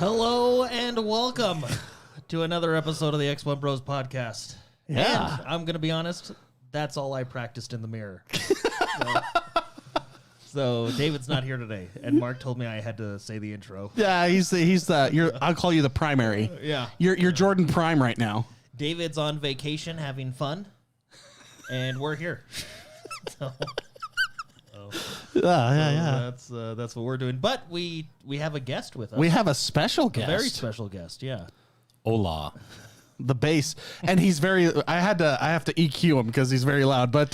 Hello and welcome to another episode of the XoneBros podcast. Yeah. And I'm going to be honest, that's all I practiced in the mirror. So David's not here today, and Mark told me I had to say the intro. Yeah, he's the I'll call you the primary. Yeah. You're Jordan Prime right now. David's on vacation having fun, and we're here. That's what we're doing. But we have a guest with us. We have a special guest. A very special guest, yeah. Hola. The bass, and he's very. I have to EQ him because he's very loud. But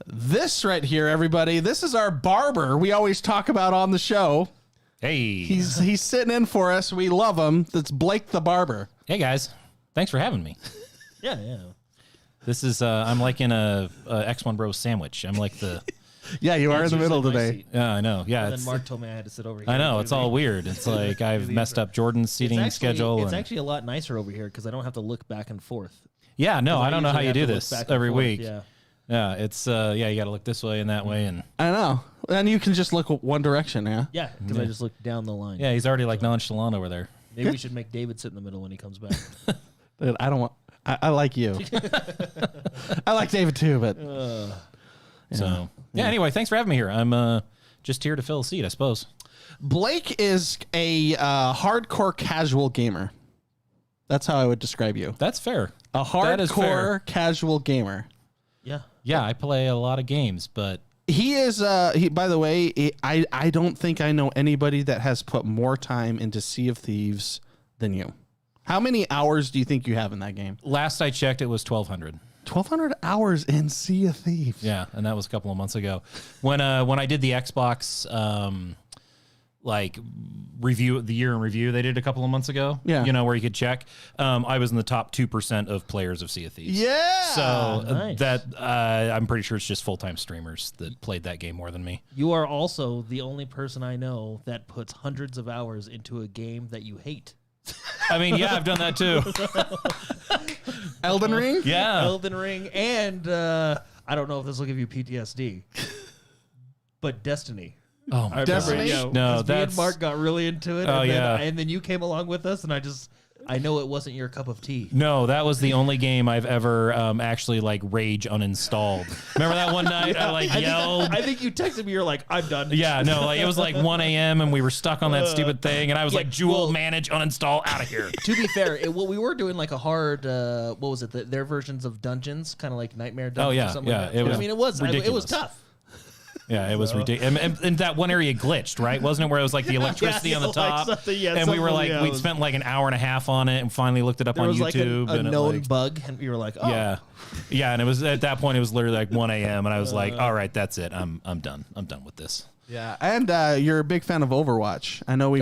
this right here, everybody, this is our barber. We always talk about on the show. Hey. He's sitting in for us. We love him. That's Blake the barber. Hey, guys. Thanks for having me. Yeah. This is, I'm like in a XoneBros sandwich. I'm like the... Yeah, you are in the middle usually my today. seat. Yeah, I know. Yeah. And then Mark told me I had to sit over here. I know. It's all weird. It's like I've messed up Jordan's seating schedule. It's actually a lot nicer over here because I don't have to look back and forth. Yeah, no, I don't know how you do usually have this to look back and every forth, week. Yeah. Yeah, it's, you got to look this way and that way. And I know. And you can just look one direction, yeah? Yeah, because I just looked down the line. yeah, he's already like nonchalant over there. Maybe we should make David sit in the middle when he comes back. Dude, I don't want. I like you. I like David too, but So, yeah, anyway, thanks for having me here. I'm just here to fill a seat, I suppose. Blake is a hardcore casual gamer. That's how I would describe you. That's fair. A That is fair. hardcore casual gamer. Yeah. Yeah, I play a lot of games, but He is. By the way, I don't think I know anybody that has put more time into Sea of Thieves than you. How many hours do you think you have in that game? last I checked, it was 1,200. 1,200 hours in Sea of Thieves. Yeah, and that was a couple of months ago. When I did the Xbox like review, the year in review they did a couple of months ago. Yeah. You know, where you could check. I was in the top 2% of players of Sea of Thieves. Yeah. So Nice. that I'm pretty sure it's just full-time streamers that played that game more than me. You are also the only person I know that puts hundreds of hours into a game that you hate. I mean, yeah, I've done that too. Elden Ring. Yeah. Elden Ring, and I don't know if this will give you PTSD, but Destiny. Oh, I my Destiny? gosh. Remember, No, me and that's Mark got really into it. Oh, and yeah. and then you came along with us, and I know it wasn't your cup of tea. No, that was the only game I've ever actually like rage uninstalled. Remember that one night I like yelled? I think you texted me. You're like, I'm done. Yeah, no, like it was like 1 a.m. and we were stuck on that stupid thing, and I was yeah, like, Jewel, well- manage, uninstall, out of here. To be fair, we were doing like a hard, what was it? Their versions of dungeons, kind of like Nightmare Dungeons. Oh, yeah, or something yeah, Like that. it was I mean, it was ridiculous. tough. Yeah, it was ridiculous. And that one area glitched, right? Wasn't it where it was like the electricity on the like top? something- yeah, and we were something, like, yeah, we'd it was- spent like an hour and a half on it and finally looked it up There on was like YouTube. a and it, known like, bug, and we were like, oh. Yeah. Yeah, and it was at that point, it was literally like 1 a.m. and I was like, all right, that's it. I'm done. I'm done with this. Yeah, and you're a big fan of Overwatch. I know we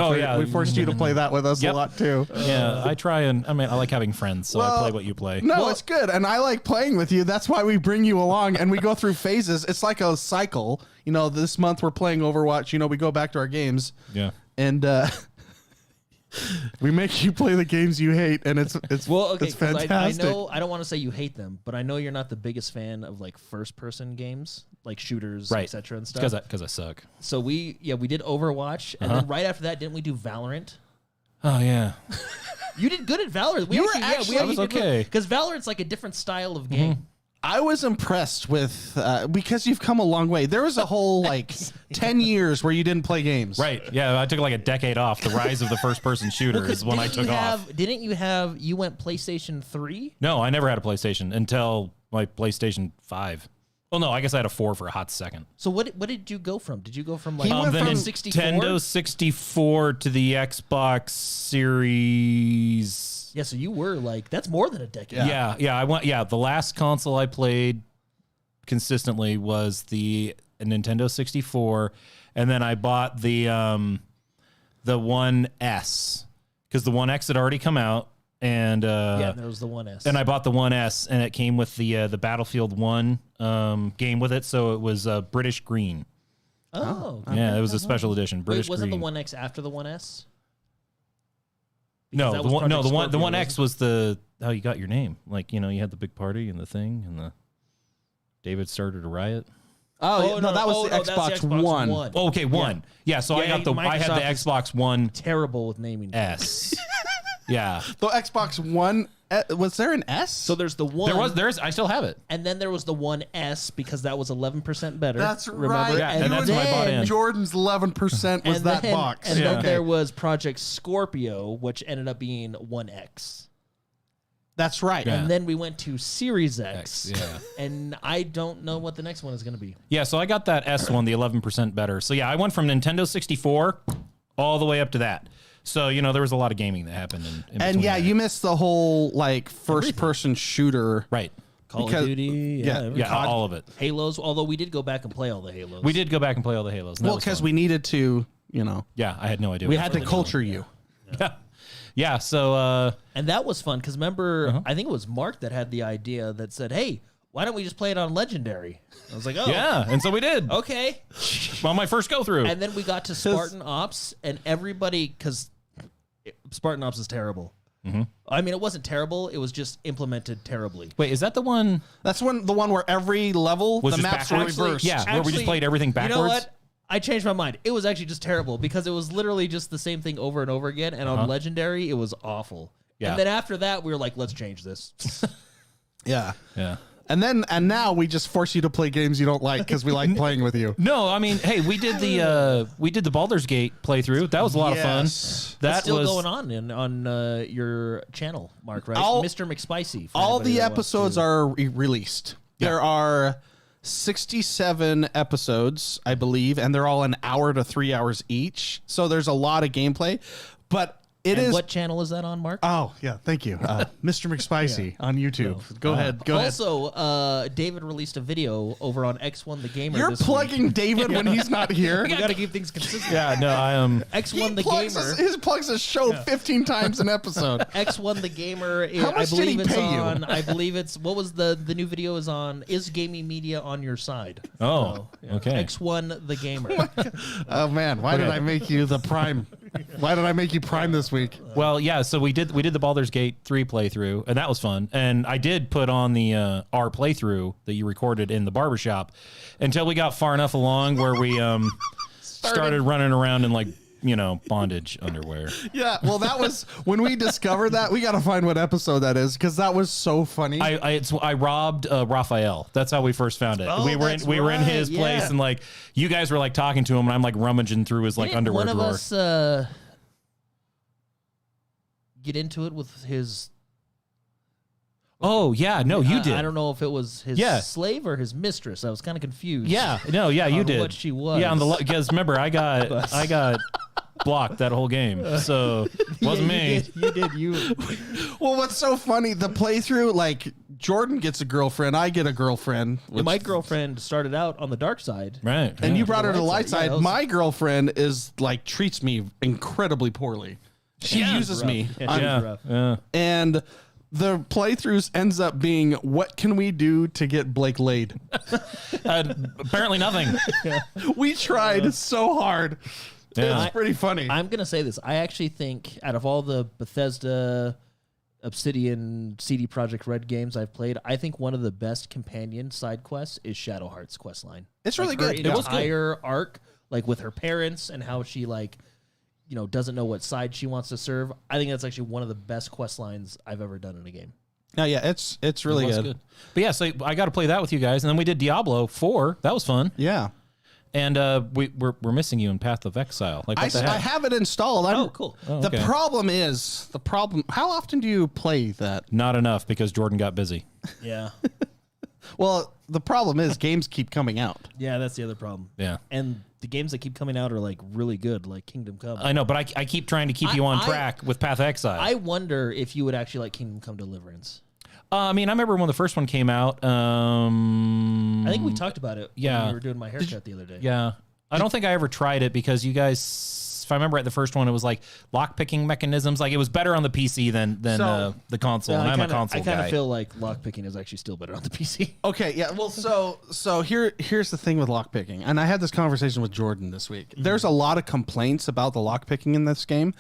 forced you to play that with us a Yep. lot too. Yeah, I try and, I mean, I like having friends, so I play what you play. No, it's good, and I like playing with you. That's why we bring you along, and we go through phases. It's like a cycle. You know, this month we're playing Overwatch. You know, we go back to our games, Yeah. and we make you play the games you hate, and it's Well, okay, it's 'cause fantastic. I know I don't want to say you hate them, but I know you're not the biggest fan of like first-person games, like shooters, Right. etc. and stuff. Because I suck. So we did Overwatch, and then right after that, didn't we do Valorant? Oh, yeah. You did good at Valorant. You were actually- I was okay. because Valorant's like a different style of game. I was impressed with because you've come a long way. There was a whole like 10 years where you didn't play games, Right. Yeah, I took like a decade off. The rise of the first-person shooter is when I Didn't you took off. you went PlayStation 3? No, I never had a PlayStation until my PlayStation 5. Well, no, I guess I had a 4 for a hot second. So what did you go from? Did you go from like He went The from 64? Nintendo 64 to the Xbox Series. Yeah, so you were like, that's more than a decade. Yeah. I went. Yeah, the last console I played consistently was the Nintendo 64, and then I bought the 1S because the 1X had already come out, and Yeah, there was the 1S. and I bought the 1S, and it came with the Battlefield 1 game with it, so it was British green. Oh, okay. Yeah, it was a special edition. British Wait, wasn't green. the 1X after the 1S? No, that the was one, no, the Project one, the Scorpio, 1X was the how you got your name. Like, you know, you had the big party and the thing, and the David started a riot. Oh, no, that was the Xbox One. Oh, okay, one. Yeah, so I had the Xbox One Terrible with naming. S. Yeah. The Xbox One, was there an S? So there's the one. I still have it. And then there was the One S because that was 11% better. That's remember? right. Yeah, and that's what I bought in. Jordan's 11% was that box. And then there was Project Scorpio, which ended up being 1X. That's right. Yeah. And then we went to Series X. Yeah. And I don't know what the next one is going to be. Yeah, so I got that S one, the 11% better. So yeah, I went from Nintendo 64 all the way up to that. So, there was a lot of gaming that happened in And between yeah, that. you missed the whole first-person shooter. Right. Call of Duty. Yeah, all of it. Halos, although we did go back and play all the Halos. We did go back and play all the Halos. Well, because we needed to, Yeah, I had no idea. we had to culture you. Yeah. Yeah, so... And that was fun because remember, I think it was Mark that had the idea that said, hey, why don't we just play it on Legendary? I was like, oh. yeah, and so we did. Okay. On my first go-through. And then we got to Spartan Ops, and everybody, because Spartan Ops is terrible. I mean, it wasn't terrible. It was just implemented terribly. Wait, is that the one... That's the one where every level, Was the just maps were backwards? reversed. Yeah, where we just played everything backwards? You know what? I changed my mind. It was actually just terrible because it was literally just the same thing over and over again. And on Legendary, it was awful. Yeah. And then after that, we were like, let's change this. Yeah. Yeah. And now we just force you to play games you don't like because we like playing with you. No, I mean, hey, we did the Baldur's Gate playthrough. That was a lot of fun. Yes. That That's still was going on your channel, Mark, right? All- Mr. McSpicy. for All anybody the that wants episodes to- are released. There are 67 episodes, I believe, and they're all an hour to 3 hours each. So there's a lot of gameplay, but it And is. what channel is that on, Mark? Oh yeah, thank you, Mr. McSpicy on YouTube. Go ahead. Also, David released a video over on X1 the Gamer. You're this plugging week. David when he's not here. We got to keep things consistent. Yeah, no, I am. X1 the plugs Gamer. his plugs his show 15 times an episode. X1 the Gamer. How much I believe did he it's pay you? on. I believe it's what was the new video is on. Is gaming media on your side? Oh, okay. X1 the Gamer. Oh man, why did I make you the prime? Why did I make you prime this week? Well, yeah, so we did the Baldur's Gate 3 playthrough, and that was fun. And I did put on the our playthrough that you recorded in the barbershop until we got far enough along where we started running around in bondage underwear. Yeah, well, that was when we discovered that. We got to find what episode that is because that was so funny. I robbed Raphael. That's how we first found it. Oh, we were in his place, yeah. and you guys were talking to him, and I'm rummaging through his Didn't underwear one drawer. of us get into it with his. Oh yeah, no, you did. I don't know if it was his slave or his mistress. I was kind of confused. Yeah, no, yeah, you on did. what she was. Yeah, because remember, I got blocked that whole game, so it wasn't me. You did. Well, what's so funny? The playthrough, Jordan gets a girlfriend, I get a girlfriend. My girlfriend started out on the dark side, Right, And yeah. you brought her to the light Yeah, side. that was- My girlfriend is treats me incredibly poorly. She uses me. Yeah, she was rough. Yeah. And the playthroughs ends up being, what can we do to get Blake laid? Apparently nothing. We tried so hard. Yeah. It's pretty funny. I'm gonna say this. I actually think out of all the Bethesda, Obsidian, CD Projekt Red games I've played, I think one of the best companion side quests is Shadowheart's quest line. It's really her good. It was good. entire arc, with her parents and how she doesn't know what side she wants to serve. I think that's actually one of the best quest lines I've ever done in a game. No, yeah, it's really It was good. But yeah, so I got to play that with you guys, and then we did Diablo 4. That was fun. Yeah. And we're missing you in Path of Exile. What the I heck? have it installed. Oh, cool. Oh, The okay. problem, how often do you play that? Not enough because Jordan got busy. Yeah. Well, the problem is games keep coming out. Yeah, that's the other problem. Yeah. And the games that keep coming out are really good, like Kingdom Come. I know, but I keep trying to keep you on I- track with Path of Exile. I wonder if you would actually like Kingdom Come Deliverance. I remember when the first one came out. I think we talked about it yeah. when we were doing my haircut the other day. Yeah. I don't think I ever tried it because you guys, if I remember right, the first one, it was lock-picking mechanisms. It was better on the PC than So- the console, Yeah, and I'm a I console kind guy. of feel like lockpicking is actually still better on the PC. Okay, yeah. Well, so here's the thing with lockpicking, and I had this conversation with Jordan this week. There's a lot of complaints about the lockpicking in this game,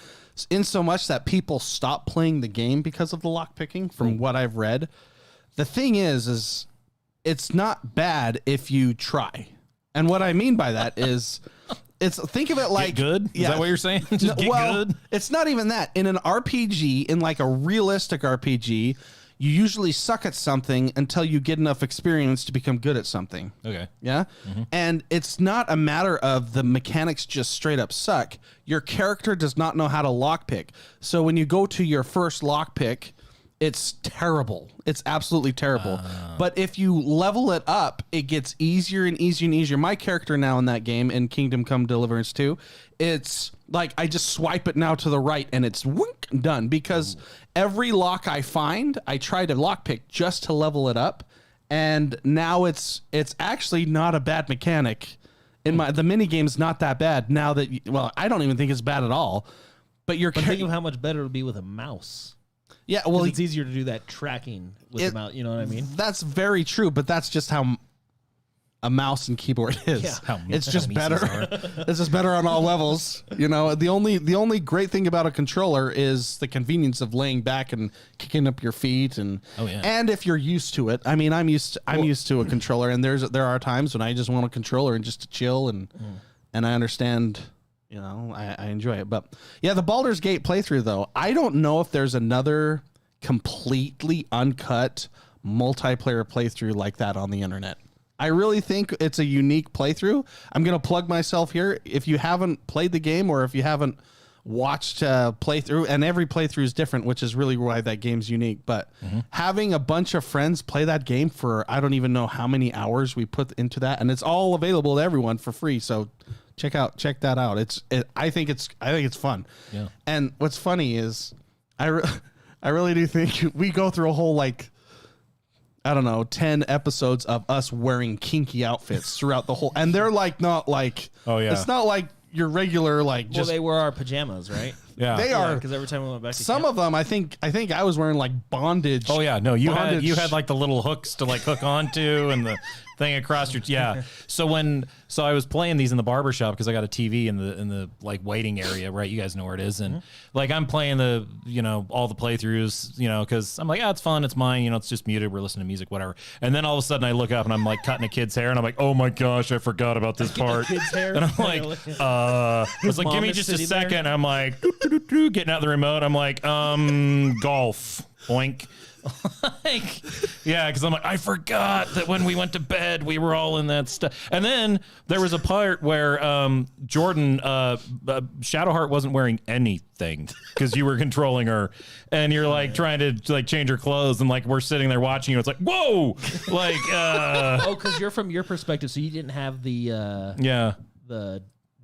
in so much that people stop playing the game because of the lockpicking. From what I've read, the thing is it's not bad if you try. And what I mean by that is, think of it like Get good? Is that what you're saying? Just get good? It's not even that. In an RPG, in like a realistic RPG, you usually suck at something until you get enough experience to become good at something. Okay. Yeah? And it's not a matter of the mechanics just straight up suck. Your character does not know how to lockpick. So when you go to your first lockpick, it's terrible. It's absolutely terrible. But if you level it up, it gets easier and easier and easier. My character now in that game, in Kingdom Come Deliverance 2, it's like I just swipe it now to the right and it's wink, done. Because every lock I find, I try to lockpick just to level it up. And now it's actually not a bad mechanic. The mini game's not that bad now that, I don't even think it's bad at all. But think of how much better it would be with a mouse. Yeah, well, it's easier to do that tracking with the mouse. You know what I mean? That's very true, but that's just how a mouse and keyboard is. Yeah. It's just better. It's just better on all levels. You know, the only great thing about a controller is the convenience of laying back and kicking up your feet, and and if you're used to it. I mean, I'm used to a controller, and there are times when I just want a controller and just to chill, and I understand. You know, I enjoy it. But yeah, the Baldur's Gate playthrough, though, I don't know if there's another completely uncut multiplayer playthrough like that on the internet. I really think it's a unique playthrough. I'm going to plug myself here. If you haven't played the game, or if you haven't watched playthrough, and every playthrough is different, which is really why that game's unique. But having a bunch of friends play that game for, I don't even know how many hours we put into that, and it's all available to everyone for free. So check that out. I think it's fun. Yeah. And what's funny is I really do think we go through a whole, like, I don't know, 10 episodes of us wearing kinky outfits throughout the whole, and they're like not like, it's not like your regular, like, just they were our pajamas, right? Yeah, they are, because every time we went back to some camp, of them, I think I was wearing like bondage. Oh yeah, no, you had like the little hooks to like hook onto and the thing across your So I was playing these in the barber shop because I got a TV in the like waiting area, right? You guys know where it is, and like I'm playing all the playthroughs, because I'm like, it's fun, it's mine, it's just muted, we're listening to music, whatever. And then all of a sudden I look up and I'm like cutting a kid's hair, and I'm like, oh my gosh, I forgot about this part. Kid's hair, and I'm like, I was like, give me just a second. I'm like, getting out the remote. I'm like, golf, boink. Like, yeah, because I'm like, I forgot that when we went to bed, we were all in that stuff. And then there was a part where Jordan, Shadowheart wasn't wearing anything because you were controlling her, and you're like trying to like change her clothes, and like we're sitting there watching you. It's like, whoa, like, because you're from your perspective, so you didn't have the the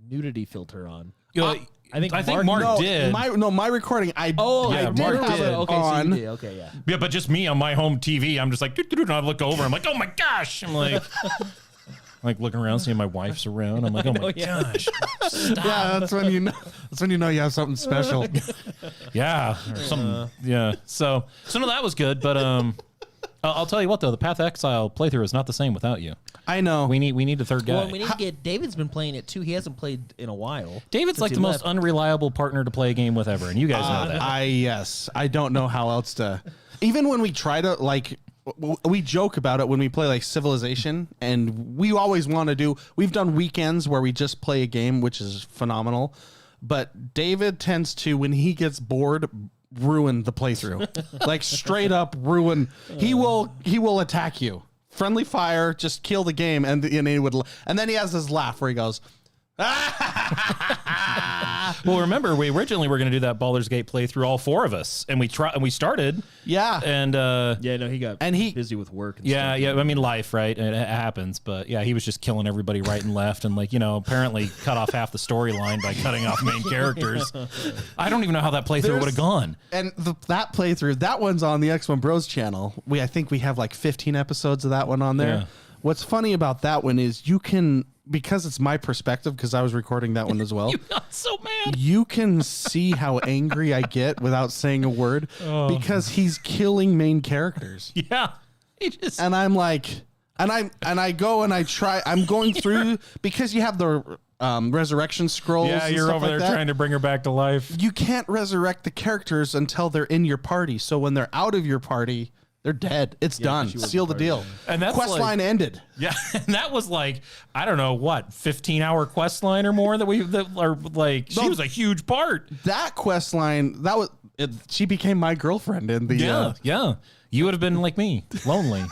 nudity filter on. I think Mark did. My recording. I did Mark have did. it on. On. So you did. Okay, yeah. Yeah, but just me on my home TV. I'm just like, and I look over. I'm like, oh my gosh. I'm like, looking around, seeing my wife's around. I'm like, oh my gosh. Stop. Yeah, that's when you know. That's when you know you have something special. Yeah, or something. Yeah. So no, that was good. But I'll tell you what though, the Path Exile playthrough is not the same without you. I know. We need a third guy. Well, we need to get David's been playing it too. He hasn't played in a while. David's like the most unreliable partner to play a game with ever, and you guys know that. Yes. I don't know how else to. Even when we try to we joke about it when we play like Civilization, and we always want to do. We've done weekends where we just play a game, which is phenomenal. But David tends to, when he gets bored, ruin the playthrough. Like straight up ruin. He will attack you. Friendly fire, just kill the game, and then he has this laugh where he goes, Well, remember, we originally were going to do that Baldur's Gate playthrough, all four of us, and we started. Yeah. And he got busy with work. And stuff. Yeah. I mean, life, right? It happens, but yeah, he was just killing everybody right and left, and apparently cut off half the storyline by cutting off main characters. I don't even know how that playthrough would have gone. And that playthrough, that one's on the XoneBros channel. I think we have like 15 episodes of that one on there. Yeah. What's funny about that one is you can, because it's my perspective, because I was recording that one as well. You got so mad. You can see how angry I get without saying a word because he's killing main characters. Yeah. And I'm like, and I go and I try, I'm going through, because you have the resurrection scrolls. Yeah, you're over there trying to bring her back to life. You can't resurrect the characters until they're in your party. So when they're out of your party, They're dead. It's done. she wasn't Seal the part of deal. it. And that's quest like- line ended. Yeah, and that was like, I don't know what, 15-hour quest line or more that or like she was a huge part. That quest line, she became my girlfriend in the Yeah. You would have been like me, lonely.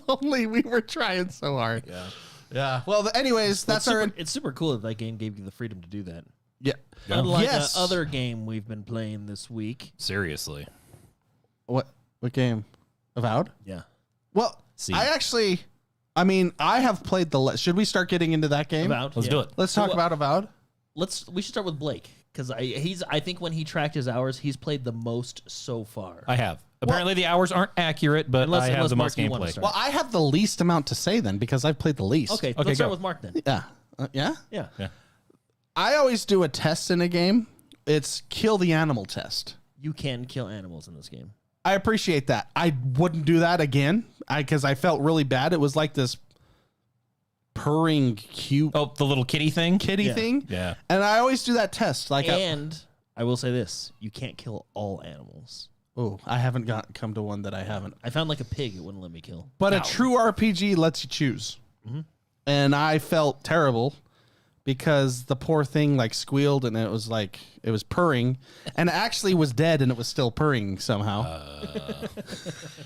lonely. We were trying so hard. Yeah. Well, anyways, that's It's super cool that game gave you the freedom to do that. Yeah. Unlike Yes. the other game we've been playing this week. Seriously. What game? Avowed? Yeah. Well, See. I have played should we start getting into that game? Avowed. Let's do it. Let's talk about Avowed. We should start with Blake because I think when he tracked his hours, he's played the most so far. I have. Apparently the hours aren't accurate, but I have the Mark, most you wanna gameplay. start. Well, I have the least amount to say then because I've played the least. Okay, Okay, let's start go. with Mark then. Yeah. Yeah? Yeah. Yeah. I always do a test in a game. It's kill the animal test. You can kill animals in this game. I appreciate that. I wouldn't do that again because I felt really bad. It was like this purring, cute Oh, the little kitty thing? kitty Yeah. thing. Yeah. And I always do that test. Like, And I will say this: you can't kill all animals. I haven't come to one that I haven't. I found like a pig; it wouldn't let me kill. But a true RPG lets you choose. Mm-hmm. And I felt terrible because the poor thing like squealed and it was purring and it actually was dead and it was still purring somehow.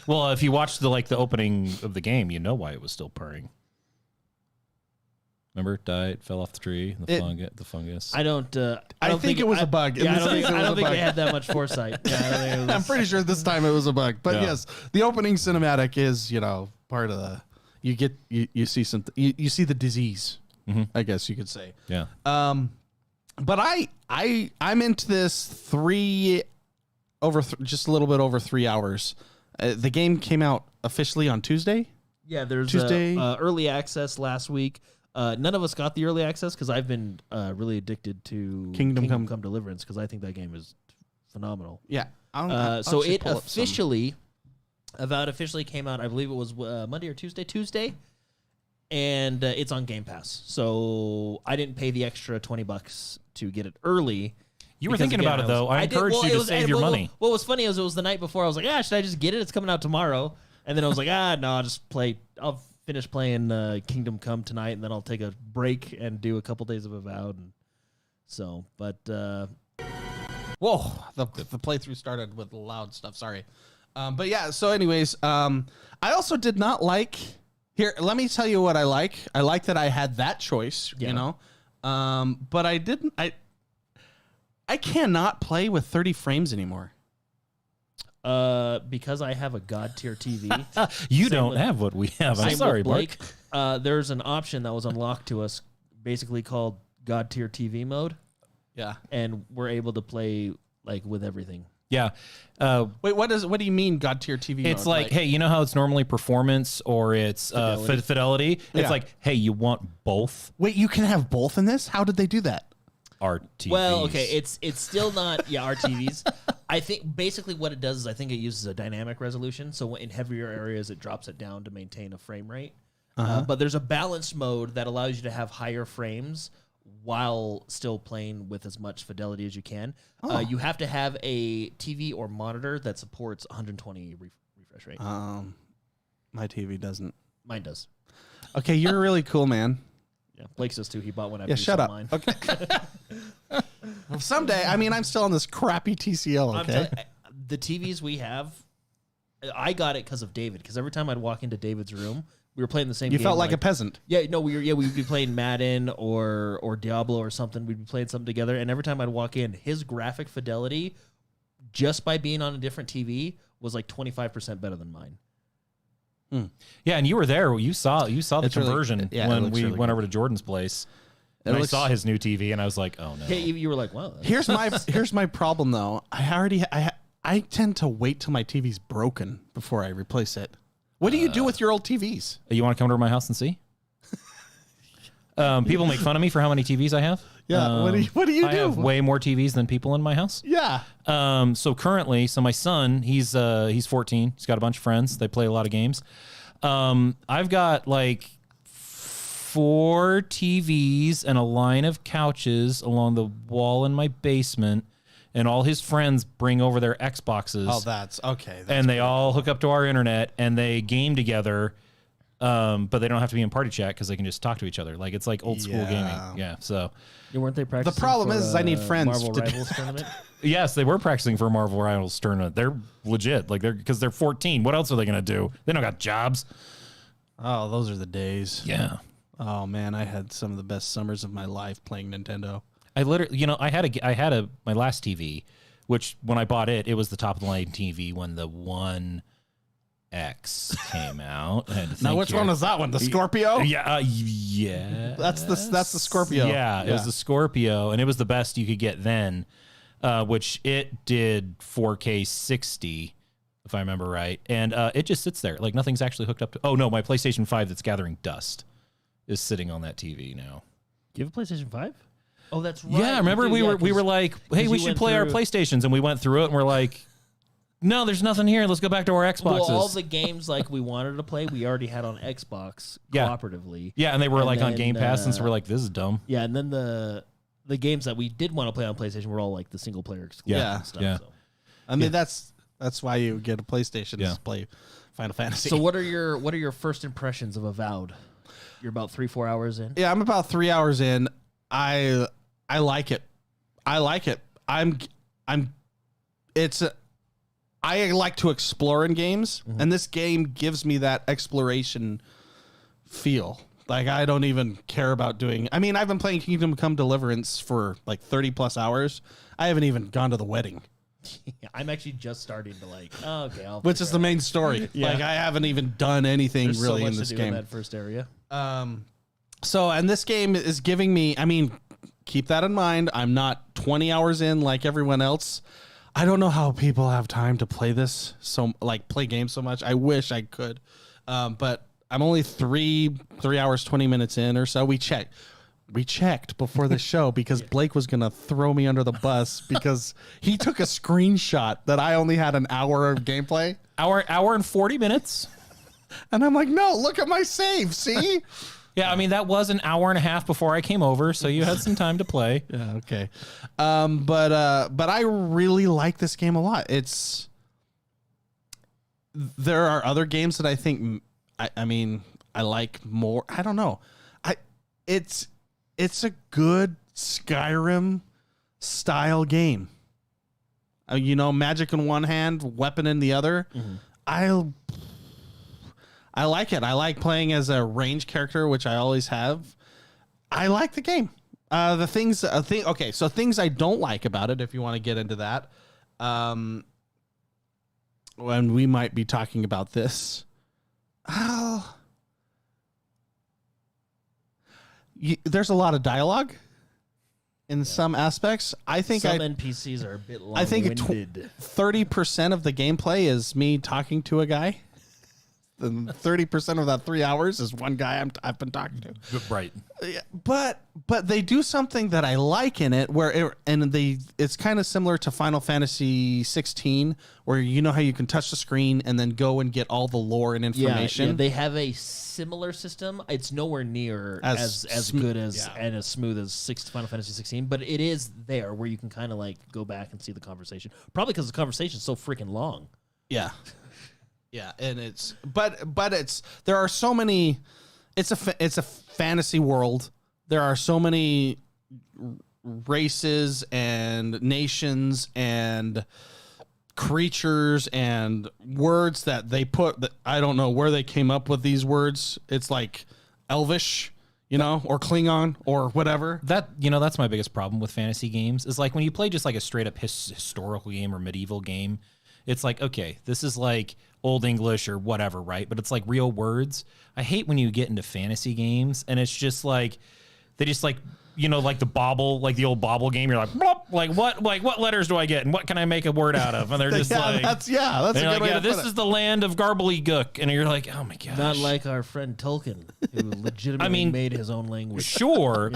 Well, if you watch the opening of the game, you know why it was still purring. Remember, it died, fell off the tree, the fungus. I don't. I think it was a bug. Yeah, I don't think, it was a they bug. had that much foresight. Yeah, I don't think it was, I'm pretty sure this time it was a bug. But Yeah. yes, the opening cinematic is, part of the you see something you see the disease, I guess you could say. Yeah. But I'm into this just a little bit over 3 hours. The game came out officially on Tuesday. Yeah, there's Tuesday. Early access last week. None of us got the early access because I've been really addicted to Kingdom Come Deliverance because I think that game is phenomenal. Yeah. So it officially, Avowed officially came out. I believe it was Monday or Tuesday, and it's on Game Pass. So I didn't pay the extra $20 to get it early. You were because, thinking again, about it, though. I encouraged you to save your money. What was funny is it was the night before. I was like, should I just get it? It's coming out tomorrow. And then I was like, no, I'll just play. I'll finish playing Kingdom Come tonight, and then I'll take a break and do a couple days of Avowed. And so, but whoa, the playthrough started with loud stuff. Sorry. But yeah, so anyways, I also did not like here. Let me tell you what I like. I like that I had that choice, Yeah. but I didn't, I cannot play with 30 frames anymore. because I have a God tier TV. You Same don't with- have what we have. I'm Same sorry, with Blake. Blake. There's an option that was unlocked to us, basically called God tier TV mode, Yeah. and we're able to play like with everything. Yeah. Wait, what do you mean God tier TV? It's mode? like, hey, you know how it's normally performance or it's Fidelity. fidelity? It's Yeah. like, hey, you want both wait, you can have both in this? How did they do that? RTVs? Well, okay, it's still not RTVs. I think basically what it does is I think it uses a dynamic resolution, so in heavier areas it drops it down to maintain a frame rate. But there's a balanced mode that allows you to have higher frames while still playing with as much fidelity as you can. You have to have a TV or monitor that supports 120 refresh rate. My TV doesn't. Mine does. Okay, you're really cool, man. Yeah, Blake does too. He bought one after Yeah, he shut saw up. mine. Okay. Well, someday, I'm still on this crappy TCL, I'm okay? telling the TVs we have, I got it because of David. Because every time I'd walk into David's room, we were playing the same You game. felt like a peasant. Yeah, no, we'd be playing Madden or Diablo or something. We'd be playing something together, and every time I'd walk in, his graphic fidelity, just by being on a different TV, was like 25% better than mine. Yeah, and you were there. You saw the It's really- conversion yeah, it when looks we really went good. over to Jordan's place. And I looks- saw his new TV, and I was like, oh, no. Yeah, you were like, wow. Here's my problem though. I tend to wait till my TV's broken before I replace it. What do you do with your old TVs? You want to come to my house and see? People make fun of me for how many TVs I have. Yeah, what do you I do? have way more TVs than people in my house. Yeah. So currently, my son, he's 14. He's got a bunch of friends. They play a lot of games. I've got like 4 TVs and a line of couches along the wall in my basement. and all his friends bring over their Xboxes. Oh, that's okay. And they all hook up to our internet and they game together. But they don't have to be in party chat because they can just talk to each other. Like it's like old school gaming. Yeah. So Weren't they practicing? The problem is I need friends Marvel to do Rivals tournament. yes, they were practicing for a Marvel Rivals tournament. They're legit. Like because they're 14. What else are they gonna do? They don't got jobs. Oh, those are the days. Yeah. Oh man, I had some of the best summers of my life playing Nintendo. I literally, I had my last TV, which when I bought it, it was the top of the line TV when the One X came out. Now, which one was that one? The Scorpio? Yeah, yeah. That's the Scorpio. Yeah, it was the Scorpio, and it was the best you could get then, which it did 4K 60, if I remember right, and it just sits there like nothing's actually hooked up to. Oh no, my PlayStation 5 that's gathering dust is sitting on that TV now. You have a PlayStation 5? Oh, that's right. Yeah, remember we were like, hey, we should play our PlayStations, and we went through it, and we're like, no, there's nothing here. Let's go back to our Xboxes. Well, all the games like we wanted to play, we already had on Xbox cooperatively. Yeah, and they were like on Game Pass, and so we're like, this is dumb. Yeah, and then the games that we did want to play on PlayStation were all like the single player exclusive and stuff. Yeah. So. I mean, that's why you get a PlayStation to play Final Fantasy. So what are your first impressions of Avowed? You're about 3-4 hours in. Yeah, I'm about 3 hours in. I like it. I like to explore in games, and this game gives me that exploration feel. Like, I don't even care about doing... I mean, I've been playing Kingdom Come Deliverance for like 30 plus hours. I haven't even gone to the wedding. Yeah, I'm actually just starting to like, okay. Which is the main story. Yeah. Like, I haven't even done anything There's really so much in this to do game. in that first area. So, and this game is giving me... I mean, keep that in mind. I'm not 20 hours in like everyone else. I don't know how people have time to play this, play games so much. I wish I could. But I'm only 3 hours, 20 minutes in or so. We checked before the show because Blake was going to throw me under the bus because he took a screenshot that I only had an hour of gameplay. Hour and 40 minutes. And I'm like, no, look at my save. See? Yeah, I mean, that was an hour and a half before I came over, so you had some time to play. Yeah, okay. But I really like this game a lot. There are other games that I think, I mean, I like more. I don't know. It's a good Skyrim style game. Magic in one hand, weapon in the other. Mm-hmm. I like it. I like playing as a range character, which I always have. I like the game. Things I don't like about it, if you want to get into that, and we might be talking about this. There's a lot of dialogue in some aspects. I think some NPCs are a bit long-winded. I think 30% of the gameplay is me talking to a guy. And 30% of that 3 hours is one guy I've been talking to. Right. Yeah, but they do something that I like in it, it's kind of similar to Final Fantasy 16, where you know how you can touch the screen and then go and get all the lore and information. Yeah, they have a similar system. It's nowhere near as good as and as smooth as Final Fantasy 16, but it is there where you can kind of like go back and see the conversation. Probably because the conversation is so freaking long. Yeah. Yeah, and there are so many. It's a fantasy world. There are so many races and nations and creatures and words that they put. That I don't know where they came up with these words. It's like Elvish, or Klingon or whatever. That's my biggest problem with fantasy games. Is like when you play just like a straight up historical game or medieval game. It's like, okay, this is like Old English or whatever, right? But it's like real words. I hate when you get into fantasy games and it's just like, they just like, like the bobble, like the old bobble game. You're like, blop, what letters do I get? And what can I make a word out of? And they're just that's a good way to put this it. is the land of Garbleygook. And you're like, oh my gosh. Not like our friend Tolkien, who legitimately made his own language. Sure.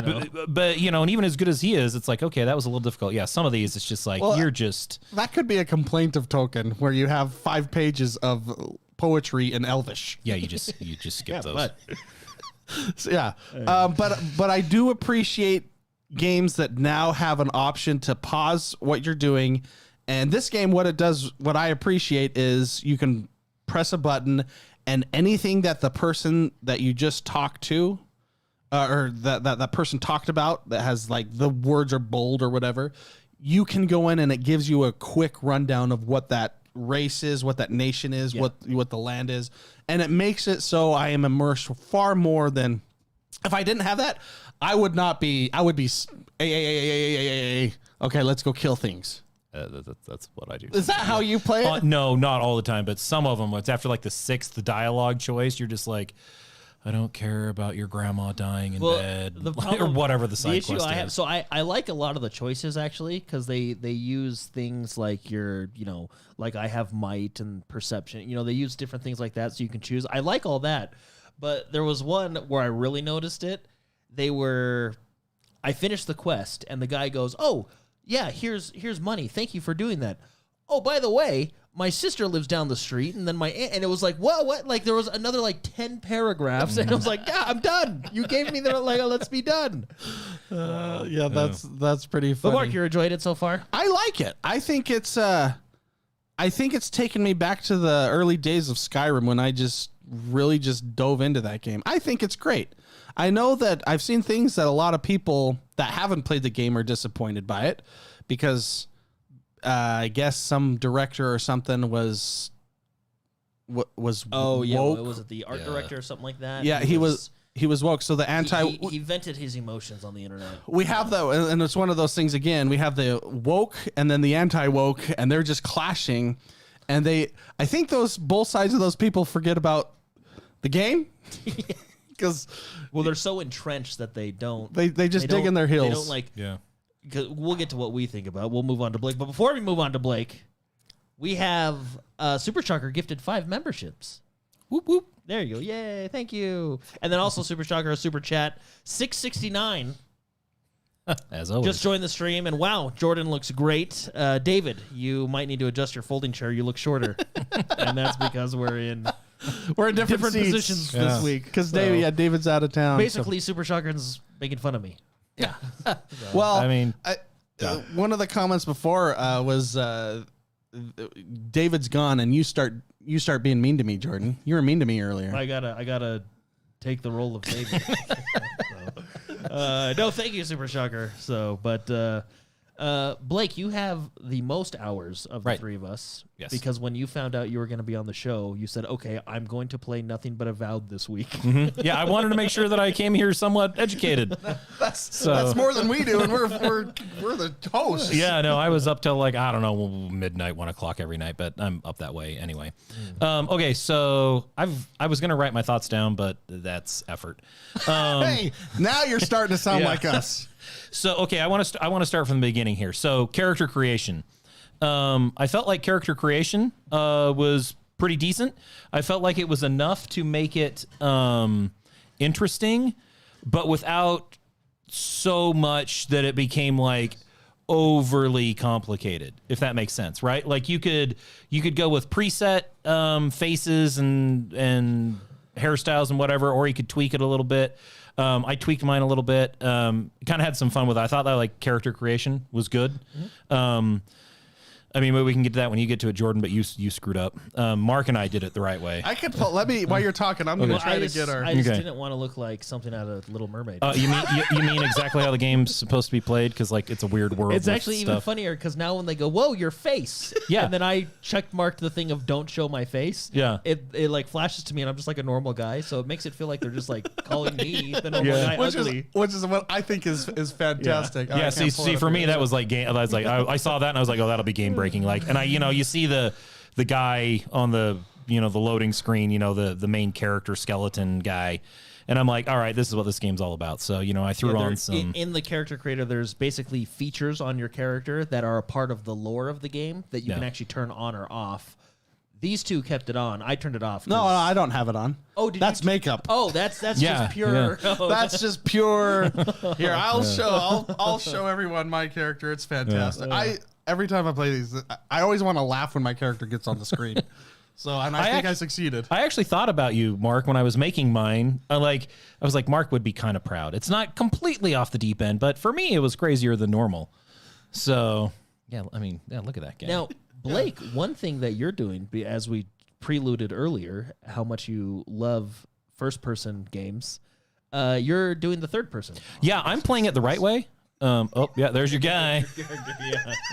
But and even as good as he is, it's like, okay, that was a little difficult. Yeah, some of these, it's just like, That could be a complaint of Tolkien, where you have 5 pages of poetry in Elvish. Yeah, you just skip those. So, yeah. But I do appreciate games that now have an option to pause what you're doing. And this game, what it does, what I appreciate is you can press a button and anything that the person that you just talked to or that person talked about that has like the words are bold or whatever, you can go in and it gives you a quick rundown of what that race is, what that nation is, what the land is. And it makes it so I am immersed far more than if I didn't have that, I would be, okay, let's go kill things. That's what I do. Is that how you play it? No, not all the time, but some of them. It's after like the 6th dialogue choice. You're just like, I don't care about your grandma dying in bed or whatever the side quest is. So I like a lot of the choices actually because they use things like your, like I have might and perception. They use different things like that so you can choose. I like all that. But there was one where I really noticed it. I finished the quest and the guy goes, "Oh, yeah, here's money. Thank you for doing that. Oh, by the way, my sister lives down the street," and then my aunt, and it was like, what? Like there was another like 10 paragraphs, and I was like, yeah, I'm done. You gave me the like, let's be done. That's pretty funny. But Mark, you enjoyed it so far? I like it. I think it's taken me back to the early days of Skyrim when I just really just dove into that game. I think it's great. I know that I've seen things that a lot of people that haven't played the game are disappointed by it because I guess some director or something was woke. Was it the art director or something like that? Yeah, he was woke. So the he vented his emotions on the internet. We have and it's one of those things again. We have the woke and then the anti-woke, and they're just clashing. And I think both sides of those people forget about the game because they're so entrenched that they don't. They just dig in their heels. They don't like. Yeah. Because we'll get to what we think about. We'll move on to Blake. But before we move on to Blake, we have Super Shocker gifted 5 memberships. Whoop whoop. There you go. Yay! Thank you. And then also Super Shocker a super chat $6.69. As always. Just joined the stream, and wow, Jordan looks great. David, you might need to adjust your folding chair. You look shorter, and that's because we're in different positions this week. Because David's out of town. Basically, Super Shocker's making fun of me. Yeah. Well, I mean, one of the comments before was David's gone, and you start being mean to me, Jordan. You were mean to me earlier. I gotta take the role of David. No, thank you, Super Shocker. Blake, you have the most hours of the three of us. Yes. Because when you found out you were going to be on the show, you said, "Okay, I'm going to play nothing but Avowed this week." Mm-hmm. Yeah, I wanted to make sure that I came here somewhat educated. That's more than we do, and we're the hosts. Yeah, no, I was up till like I don't know midnight, 1 o'clock every night, but I'm up that way anyway. Okay, so I was gonna write my thoughts down, but that's effort. Hey, now you're starting to sound like us. So, okay, I want to start from the beginning here. So, character creation. I felt like character creation was pretty decent. I felt like it was enough to make it interesting, but without so much that it became like overly complicated, if that makes sense, right? Like you could go with preset faces and hairstyles and whatever, or you could tweak it a little bit. I tweaked mine a little bit. Kind of had some fun with it. I thought that like character creation was good. Mm-hmm. I mean, maybe we can get to that when you get to it, Jordan. But you screwed up. Mark and I did it the right way. I could let me while you're talking. I'm going to try to get our. I just didn't want to look like something out of Little Mermaid. You mean exactly how the game's supposed to be played? Because like it's a weird world. It's actually even funnier because now when they go, "Whoa, your face!" Yeah, and then I check marked the thing of "Don't show my face." Yeah, it like flashes to me, and I'm just like a normal guy. So it makes it feel like they're just like calling me the normal guy ugly, which is what I think is fantastic. Yeah. See, for me that was like game. I was like, I saw that and I was like, oh, that'll be game breaking. Like, and you see the guy on the the loading screen, the main character skeleton guy, and I'm like, all right, this is what this game's all about. So I threw on some in the character creator. There's basically features on your character that are a part of the lore of the game that you can actually turn on or off. These two kept it on. I turned it off. No, I don't have it on. Oh, that's makeup. Oh, that's just pure. Yeah. Oh, that's just pure. Here, I'll show everyone my character. It's fantastic. Every time I play these, I always want to laugh when my character gets on the screen. So and I think I succeeded. I actually thought about you, Mark, when I was making mine. I was like, Mark would be kind of proud. It's not completely off the deep end, but for me, it was crazier than normal. So, yeah, I mean, yeah, look at that guy. Now, Blake, one thing that you're doing, as we preluded earlier, how much you love first-person games, you're doing the third person. Yeah, I'm playing it the right way. Oh, yeah, there's your guy.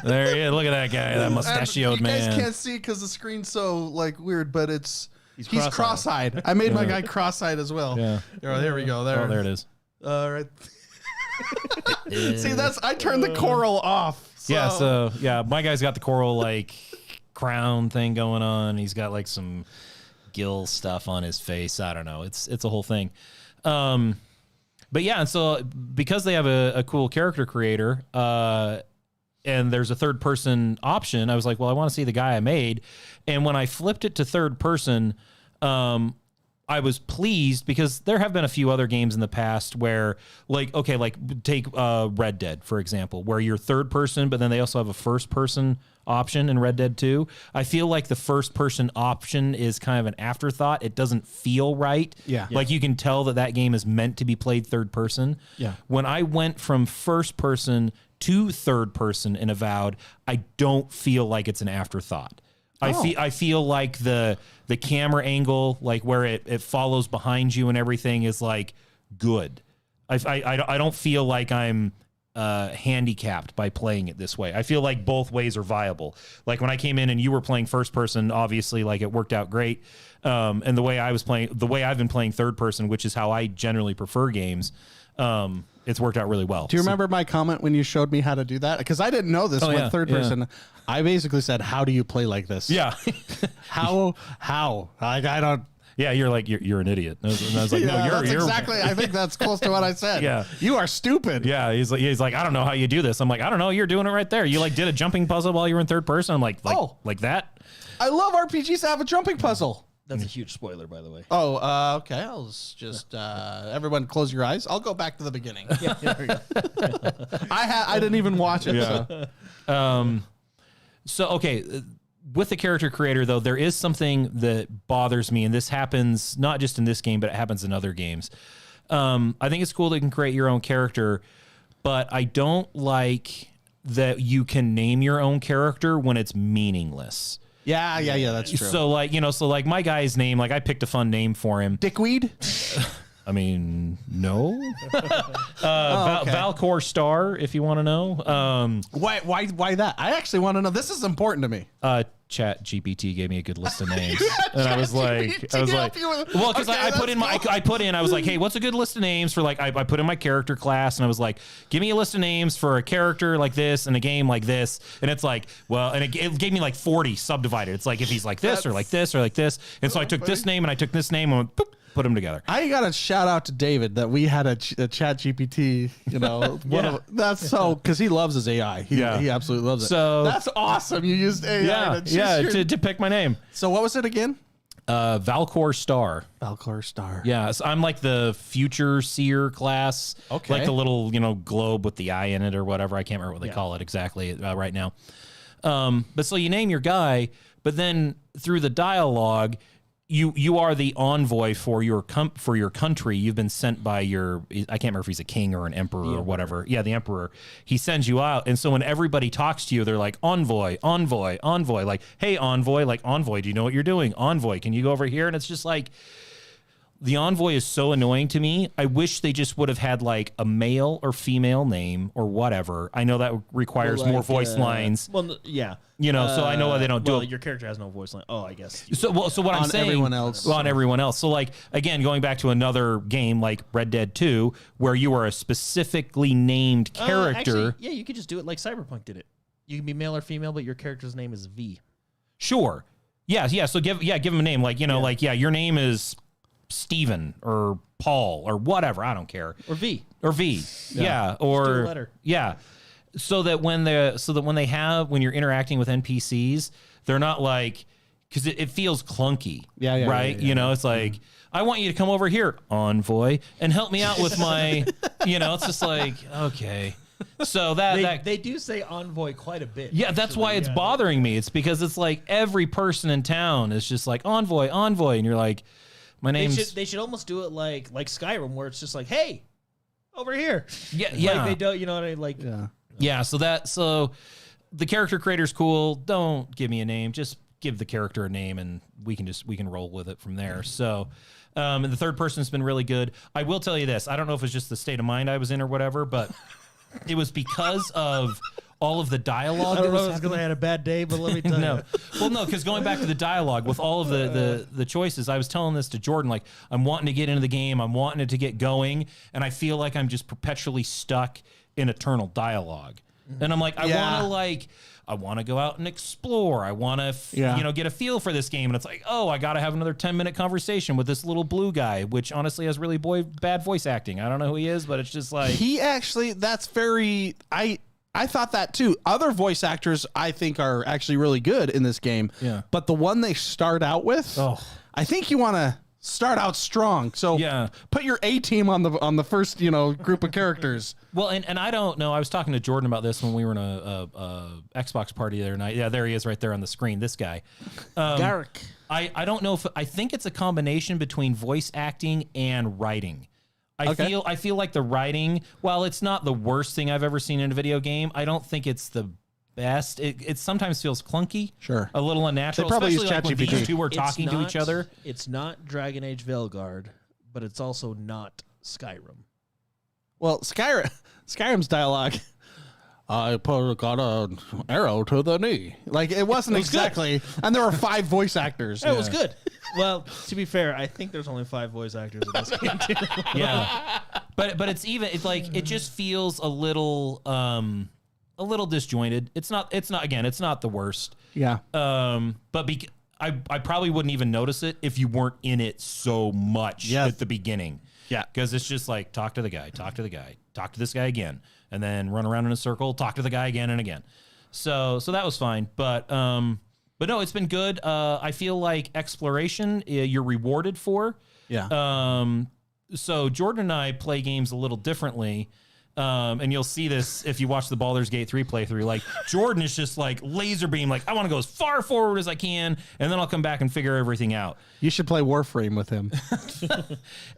There he is. Look at that guy, that mustachioed man. You guys can't see because the screen's so weird, but he's cross-eyed. cross-eyed. I made my guy cross-eyed as well. Yeah. There we go. Oh, there it is. All right. See, I turned the coral off. So. Yeah, my guy's got the coral like crown thing going on. He's got like some gill stuff on his face. I don't know. It's a whole thing. But yeah, and so because they have a cool character creator, and there's a third person option, I was like, well, I want to see the guy I made. And when I flipped it to third person, I was pleased because there have been a few other games in the past where, like take Red Dead, for example, where you're third person, but then they also have a first person option in Red Dead 2. I feel like the first person option is kind of an afterthought. It doesn't feel right. Yeah. Like you can tell that game is meant to be played third person. Yeah. When I went from first person to third person in Avowed, I don't feel like it's an afterthought. I feel like the camera angle, like where it follows behind you and everything, is like good. I don't feel like I'm handicapped by playing it this way. I feel like both ways are viable. Like when I came in and you were playing first person, obviously, like it worked out great. And the way I've been playing third person, which is how I generally prefer games, it's worked out really well. Do you remember my comment when you showed me how to do that? Because I didn't know this with third person. I basically said, "How do you play like this?" Yeah. How? I don't. Yeah, you're like you're an idiot. And I was like, Yeah, no, you're exactly. I think that's close to what I said. Yeah. You are stupid. Yeah, he's like, I don't know how you do this. I'm like, I don't know. You're doing it right there. You like did a jumping puzzle while you were in third person. I'm like that. I love RPGs to have a jumping puzzle. That's a huge spoiler, by the way. Oh, okay. I'll just everyone close your eyes. I'll go back to the beginning. Yeah, there we go. I didn't even watch it. Yeah. So okay, with the character creator though, there is something that bothers me, and this happens not just in this game, but it happens in other games. I think it's cool that you can create your own character, but I don't like that you can name your own character when it's meaningless. Yeah, that's true. So like my guy's name, like I picked a fun name for him. Dickweed? I mean, no. Okay. Valcor Star, if you want to know. Why that? I actually want to know. This is important to me. Chat GPT gave me a good list of names, Yeah, and I was like, well, because Okay, I was like, hey, what's a good list of names for like? I put in my character class, and I was like, give me a list of names for a character like this and a game like this, and it's like, well, and it gave me like 40 subdivided. It's like if he's like this or like this or like this, and so I took this name and I took this name and went, boop, put them together. I got to shout out to David that we had a chat GPT, that's so, because he loves his AI. He absolutely loves it. So that's awesome. You used AI to pick my name. So what was it again? Valcor Star. Valcor Star. Yeah, so I'm like the future seer class. Okay. Like the little, globe with the eye in it or whatever. I can't remember what they call it exactly right now. But so you name your guy, but then through the dialogue, you are the envoy for your country. You've been sent by I can't remember if he's a king or an emperor or whatever. Yeah, the emperor. He sends you out, and so when everybody talks to you, they're like envoy, envoy, envoy. Like, hey, envoy, like envoy. Do you know what you're doing? Envoy, can you go over here? And it's just like, the envoy is so annoying to me. I wish they just would have had like a male or female name or whatever. I know that requires more voice lines. Well, yeah. So I know why they don't do it. Your character has no voice line. Oh, I guess. So what I'm saying on everyone else. So like, again, going back to another game like Red Dead 2, where you are a specifically named character. Actually, yeah, you could just do it like Cyberpunk did it. You can be male or female, but your character's name is V. Sure. Yeah. So give him a name. Like, your name is Steven or Paul or whatever. I don't care. Or V. Yeah. Or just do a letter. Yeah. So that when you're interacting with NPCs, they're not like, because it feels clunky. Yeah. Right. Yeah. It's like, I want you to come over here, envoy, and help me out with my, it's just like, okay. So they do say envoy quite a bit. Yeah, that's why it's bothering me. It's because it's like every person in town is just like envoy, and you're like, my name's. They should almost do it like Skyrim, where it's just like, hey, over here. Yeah. Like they don't, you know what I mean? Like, yeah. So the character creator's cool. Don't give me a name. Just give the character a name, and we can roll with it from there. So. And the third person's been really good. I will tell you this. I don't know if it's just the state of mind I was in or whatever, but it was because of all of the dialogue. I don't know if it's because I had a bad day, but let me tell you. Well, no, because going back to the dialogue with all of the choices, I was telling this to Jordan, like, I'm wanting to get into the game. I'm wanting it to get going. And I feel like I'm just perpetually stuck in eternal dialogue. And I'm like, I want to go out and explore. I want to, get a feel for this game. And it's like, oh, I got to have another 10-minute conversation with this little blue guy, which honestly has really bad voice acting. I don't know who he is, but it's just like he actually. That's very. I thought that too. Other voice actors I think are actually really good in this game. Yeah. But the one they start out with, I think you want to start out strong. So put your A team on the first group of characters. Well, and I don't know. I was talking to Jordan about this when we were in a Xbox party the other night. Yeah, there he is right there on the screen. This guy. Garrick. I don't know if I think it's a combination between voice acting and writing. I feel like the writing, while it's not the worst thing I've ever seen in a video game, I don't think it's the best. It sometimes feels clunky. Sure. A little unnatural. They probably use especially like when ChatGPT. these two were talking to each other. It's not Dragon Age Veilguard, but it's also not Skyrim. Well, Skyrim's dialogue, I got an arrow to the knee. Like, it wasn't exactly. And there were 5 voice actors. It was good. Well, to be fair, I think there's only 5 voice actors in this game, too. Yeah. But it's even, it's like, it just feels a little disjointed. It's not the worst. Yeah. But I probably wouldn't even notice it if you weren't in it so much at the beginning. Yeah. Because it's just like, talk to the guy, talk to this guy again, and then run around in a circle, talk to the guy again and again. So that was fine. But no, it's been good. I feel like exploration you're rewarded for. Yeah. So Jordan and I play games a little differently. And you'll see this if you watch the Baldur's Gate 3 playthrough. Like, Jordan is just like laser beam, like, I want to go as far forward as I can, and then I'll come back and figure everything out. You should play Warframe with him.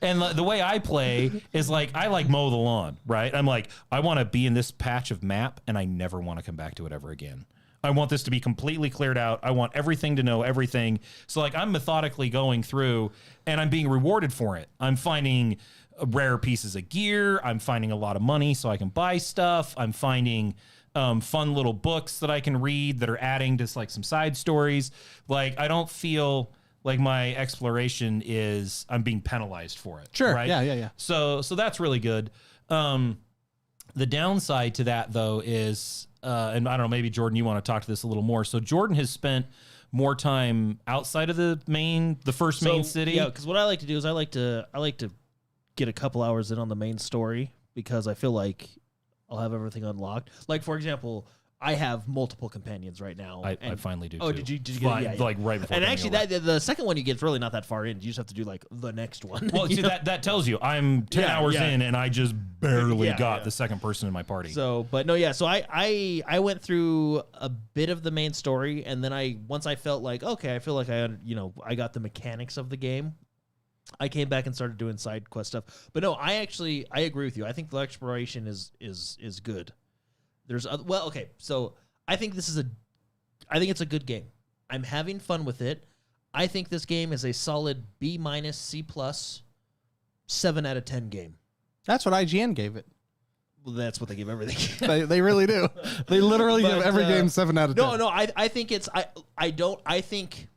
And the way I play is like, I like mow the lawn, right? I'm like, I want to be in this patch of map, and I never want to come back to it ever again. I want this to be completely cleared out. I want everything to know everything. So, like, I'm methodically going through, and I'm being rewarded for it. I'm finding rare pieces of gear. I'm finding a lot of money so I can buy stuff. I'm finding fun little books that I can read that are adding to like some side stories. Like, I don't feel like my exploration is I'm being penalized for it. Sure. Right? Yeah. So that's really good. The downside to that though is, and I don't know, maybe Jordan, you want to talk to this a little more. So Jordan has spent more time outside of the main city. Yeah, because what I like to do is I like to get a couple hours in on the main story because I feel like I'll have everything unlocked. Like, for example, I have multiple companions right now. I finally do. Oh, too. did you get it? Yeah. Like right before. And actually, the second one you get is really not that far in. You just have to do like the next one. Well, see, that tells you I'm 10 hours in and I just barely got the second person in my party. So, but no, yeah. So I went through a bit of the main story, and then once I felt like, okay, I feel like I got the mechanics of the game. I came back and started doing side quest stuff. But no, I agree with you. I think the exploration is good. Okay. So I think it's a good game. I'm having fun with it. I think this game is a solid B-, C+, 7 out of 10 game. That's what IGN gave it. Well, that's what they give everything. they really do. They literally give every game 7 out of 10. No, I think it's I think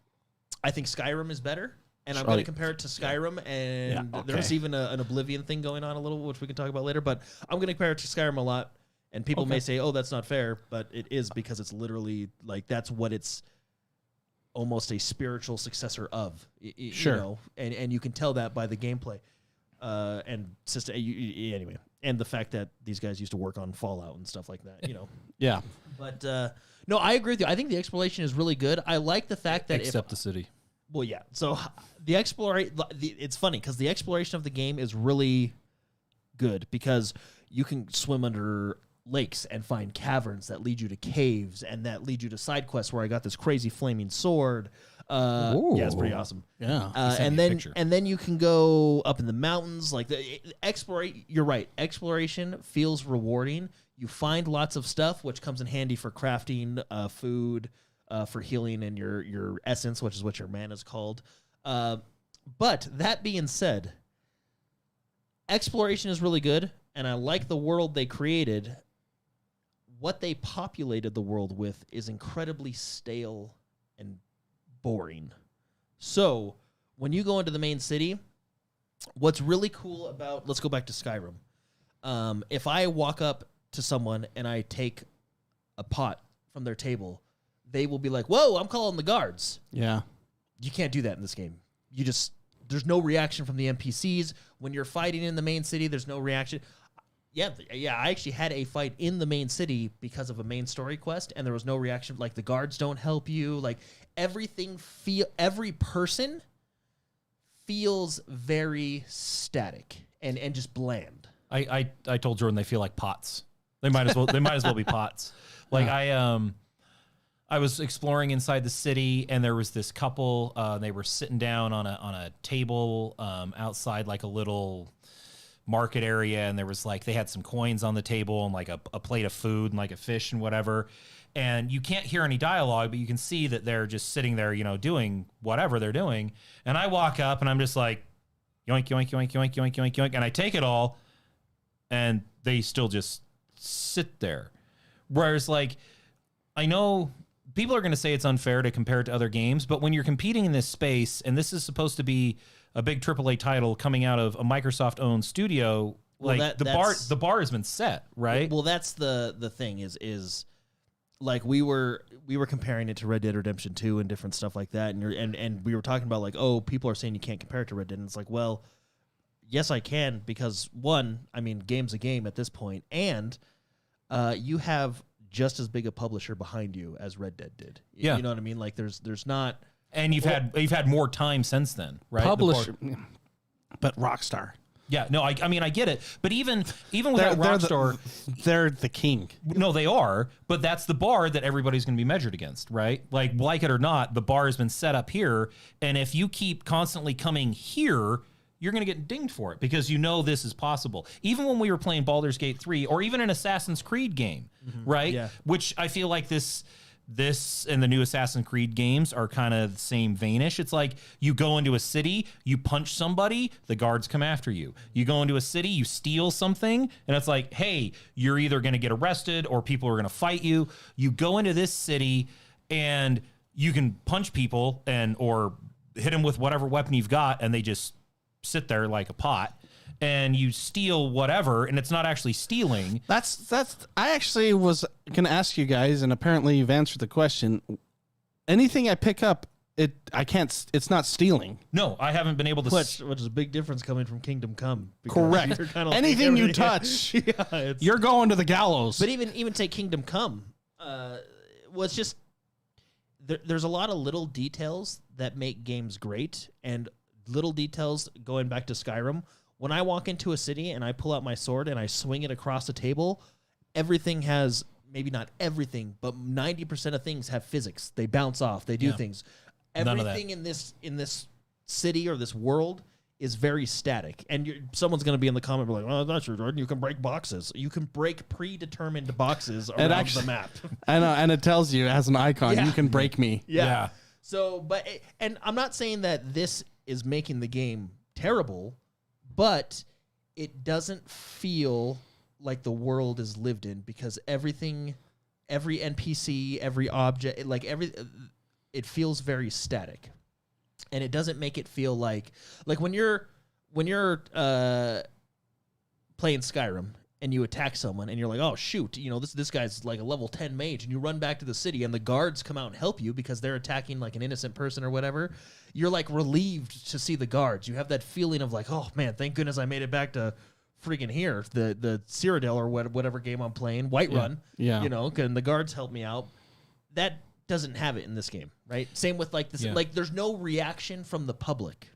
Skyrim is better. And I'm going to compare it to Skyrim, and there's even an Oblivion thing going on a little, which we can talk about later. But I'm going to compare it to Skyrim a lot, and people may say, "Oh, that's not fair," but it is because it's literally like that's what it's almost a spiritual successor of. Sure, you know? And you can tell that by the gameplay, and system. Anyway, and the fact that these guys used to work on Fallout and stuff like that. Yeah. But no, I agree with you. I think the exploration is really good. I like the fact that except the city. Well, yeah. So it's funny because the exploration of the game is really good because you can swim under lakes and find caverns that lead you to caves and that lead you to side quests where I got this crazy flaming sword. Yeah, it's pretty awesome. Yeah. And then you can go up in the mountains. Like you're right. Exploration feels rewarding. You find lots of stuff, which comes in handy for crafting food, for healing and your essence, which is what your mana is called. But that being said, exploration is really good, and I like the world they created. What they populated the world with is incredibly stale and boring. So when you go into the main city, what's really cool about, let's go back to Skyrim. If I walk up to someone and I take a pot from their table, they will be like, whoa, I'm calling the guards. Yeah. You can't do that in this game. There's no reaction from the NPCs. When you're fighting in the main city, there's no reaction. Yeah, I actually had a fight in the main city because of a main story quest, and there was no reaction. Like, the guards don't help you. Like, every person feels very static and just bland. I told Jordan they feel like pots. They might as well be pots. Like, I was exploring inside the city, and there was this couple. They were sitting down on a table outside, like a little market area, and there was like, they had some coins on the table and like a plate of food and like a fish and whatever. And you can't hear any dialogue, but you can see that they're just sitting there, doing whatever they're doing. And I walk up and I'm just like, yoink, yoink, yoink, yoink, yoink, yoink, yoink. And I take it all, and they still just sit there. Whereas, like, I know people are going to say it's unfair to compare it to other games, but when you're competing in this space, and this is supposed to be a big AAA title coming out of a Microsoft-owned studio, the bar has been set, right? Well, that's the thing is like we were comparing it to Red Dead Redemption 2 and different stuff like that, and we were talking about like, oh, people are saying you can't compare it to Red Dead, and it's like, well, yes, I can, because one, I mean, game's a game at this point, and you have just as big a publisher behind you as Red Dead did. Yeah. You know what I mean? Like, there's not. And you've had more time since then, right? Publisher, but Rockstar. Yeah, no, I mean, I get it, but even without Rockstar, they're the king. No, they are, but that's the bar that everybody's going to be measured against, right? Like it or not, the bar has been set up here, and if you keep constantly coming here, you're going to get dinged for it because this is possible. Even when we were playing Baldur's Gate 3 or even an Assassin's Creed game, right? Yeah. Which I feel like this and the new Assassin's Creed games are kind of the same veinish. It's like you go into a city, you punch somebody, the guards come after you. You go into a city, you steal something, and it's like, hey, you're either going to get arrested or people are going to fight you. You go into this city and you can punch people or hit them with whatever weapon you've got, and they just sit there like a pot, and you steal whatever, and it's not actually stealing. That's I actually was going to ask you guys, and apparently you've answered the question. Anything I pick up, it's not stealing. No, I haven't been able to. Which is a big difference coming from Kingdom Come. Correct. Anything you touch, you're going to the gallows. But even take Kingdom Come, it's just there's a lot of little details that make games great, and little details going back to Skyrim. When I walk into a city and I pull out my sword and I swing it across a table, everything has, maybe not everything, but 90% of things have physics. They bounce off. They do things. Everything in this city or this world is very static. And someone's going to be in the comment like, "Oh, that's true, Jordan. You can break boxes. You can break predetermined boxes around the map." I know, and it tells you as an icon, you can break me. Yeah. So, and I'm not saying that this is making the game terrible, but it doesn't feel like the world is lived in because every NPC, every object, it feels very static, and it doesn't make it feel like when you're playing Skyrim and you attack someone and you're like, oh shoot, this guy's like a level 10 mage, and you run back to the city and the guards come out and help you because they're attacking like an innocent person or whatever. You're like relieved to see the guards. You have that feeling of like, oh man, thank goodness I made it back to freaking here, the Cyrodiil or whatever game I'm playing, Whiterun. Yeah. And the guards help me out. That doesn't have it in this game, right? Same with like this, like there's no reaction from the public.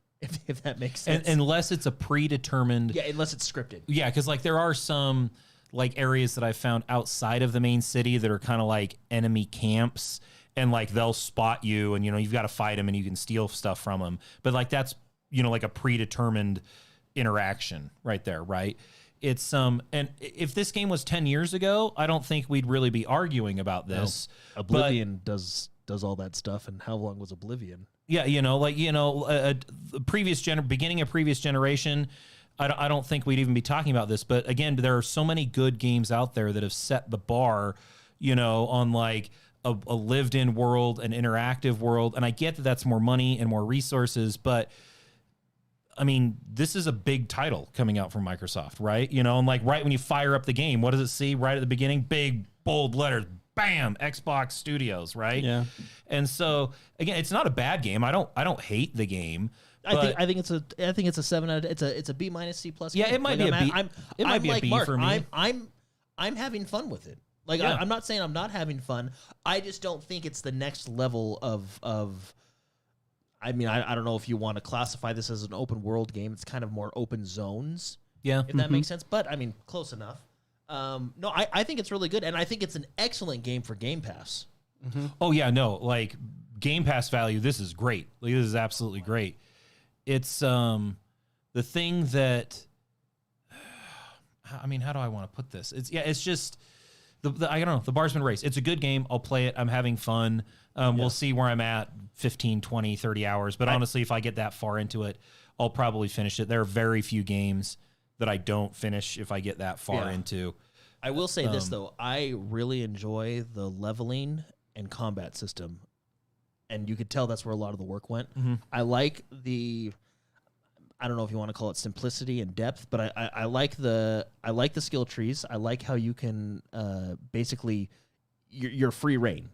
If that makes sense. Unless it's a predetermined... Yeah, unless it's scripted. Yeah, because like there are some... like areas that I've found outside of the main city that are kind of like enemy camps, and like they'll spot you, and you've got to fight them, and you can steal stuff from them. But like that's like a predetermined interaction right there, right? It's and if this game was 10 years ago, I don't think we'd really be arguing about this. No. Oblivion does all that stuff, and how long was Oblivion? Yeah, beginning of previous generation, I don't think we'd even be talking about this. But again, there are so many good games out there that have set the bar, on like a lived-in world, an interactive world. And I get that that's more money and more resources, but I mean, this is a big title coming out from Microsoft, right? And like right when you fire up the game, what does it see right at the beginning? Big, bold letters. Bam, Xbox Studios, right? Yeah. And so again, it's not a bad game. I don't hate the game. I think it's a 7 out of it's a B minus C plus. Yeah, game. it might be a B. It might be a B for me. I'm having fun with it. Like I'm not saying I'm not having fun. I just don't think it's the next level of. I mean, I don't know if you want to classify this as an open world game. It's kind of more open zones. Yeah, if that makes sense. But I mean, close enough. No, I think it's really good, and I think it's an excellent game for Game Pass. Mm-hmm. Oh yeah, no, like Game Pass value. This is great. Like, this is absolutely great. It's the thing that. I mean, how do I want to put this? It's just I don't know. The bar's been raised. It's a good game. I'll play it. I'm having fun. We'll see where I'm at 15, 20, 30 hours. But honestly, if I get that far into it, I'll probably finish it. There are very few games that I don't finish if I get that far into. I will say this, though. I really enjoy the leveling and combat system. And you could tell that's where a lot of the work went. Mm-hmm. I like I don't know if you want to call it simplicity and depth, but I like the skill trees. I like how you can basically you're free reign.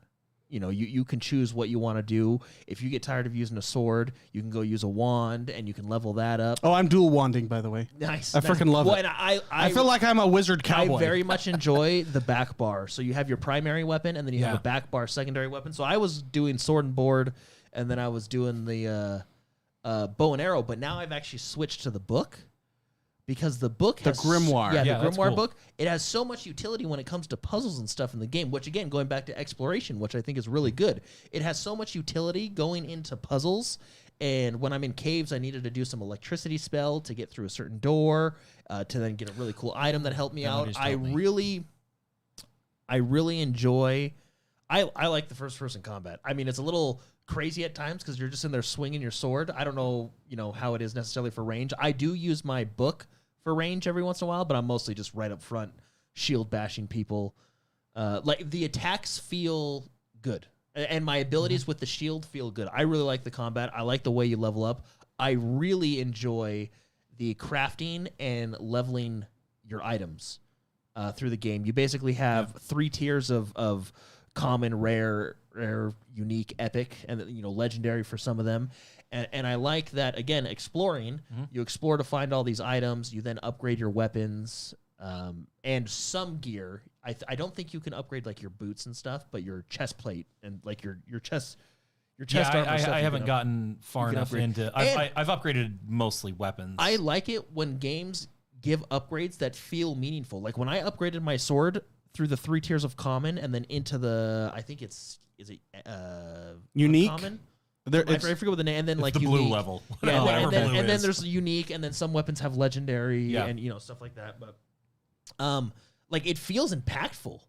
You can choose what you want to do. If you get tired of using a sword, you can go use a wand, and you can level that up. Oh, I'm dual wanding, by the way. Nice. I freaking love it. And I feel like I'm a wizard cowboy. I very much enjoy the back bar. So you have your primary weapon, and then you have a back bar secondary weapon. So I was doing sword and board, and then I was doing the bow and arrow. But now I've actually switched to the book. Because the book has... The grimoire. Yeah, the grimoire book. It has so much utility when it comes to puzzles and stuff in the game, which, again, going back to exploration, which I think is really good. It has so much utility going into puzzles, and when I'm in caves, I needed to do some electricity spell to get through a certain door, to then get a really cool item that helped me out. I really enjoy... I like the first-person combat. I mean, it's a little crazy at times because you're just in there swinging your sword. I don't know, how it is necessarily for range. I do use my book for range every once in a while, but I'm mostly just right up front, shield bashing people. Like the attacks feel good, and my abilities with the shield feel good. I really like the combat. I like the way you level up. I really enjoy the crafting and leveling your items through the game. You basically have 3 tiers of common, rare, unique, epic, and legendary for some of them. And I like that, again, exploring. Mm-hmm. You explore to find all these items. You then upgrade your weapons and some gear. I don't think you can upgrade like your boots and stuff, but your chest plate and like your chest. I haven't gotten far enough into. I've upgraded mostly weapons. I like it when games give upgrades that feel meaningful. Like when I upgraded my sword through the 3 tiers of common and then into the, I think is it unique? Common? I forget what the name. And then like the unique. blue level. Yeah, and then there's unique, and then some weapons have legendary, and stuff like that. But like it feels impactful.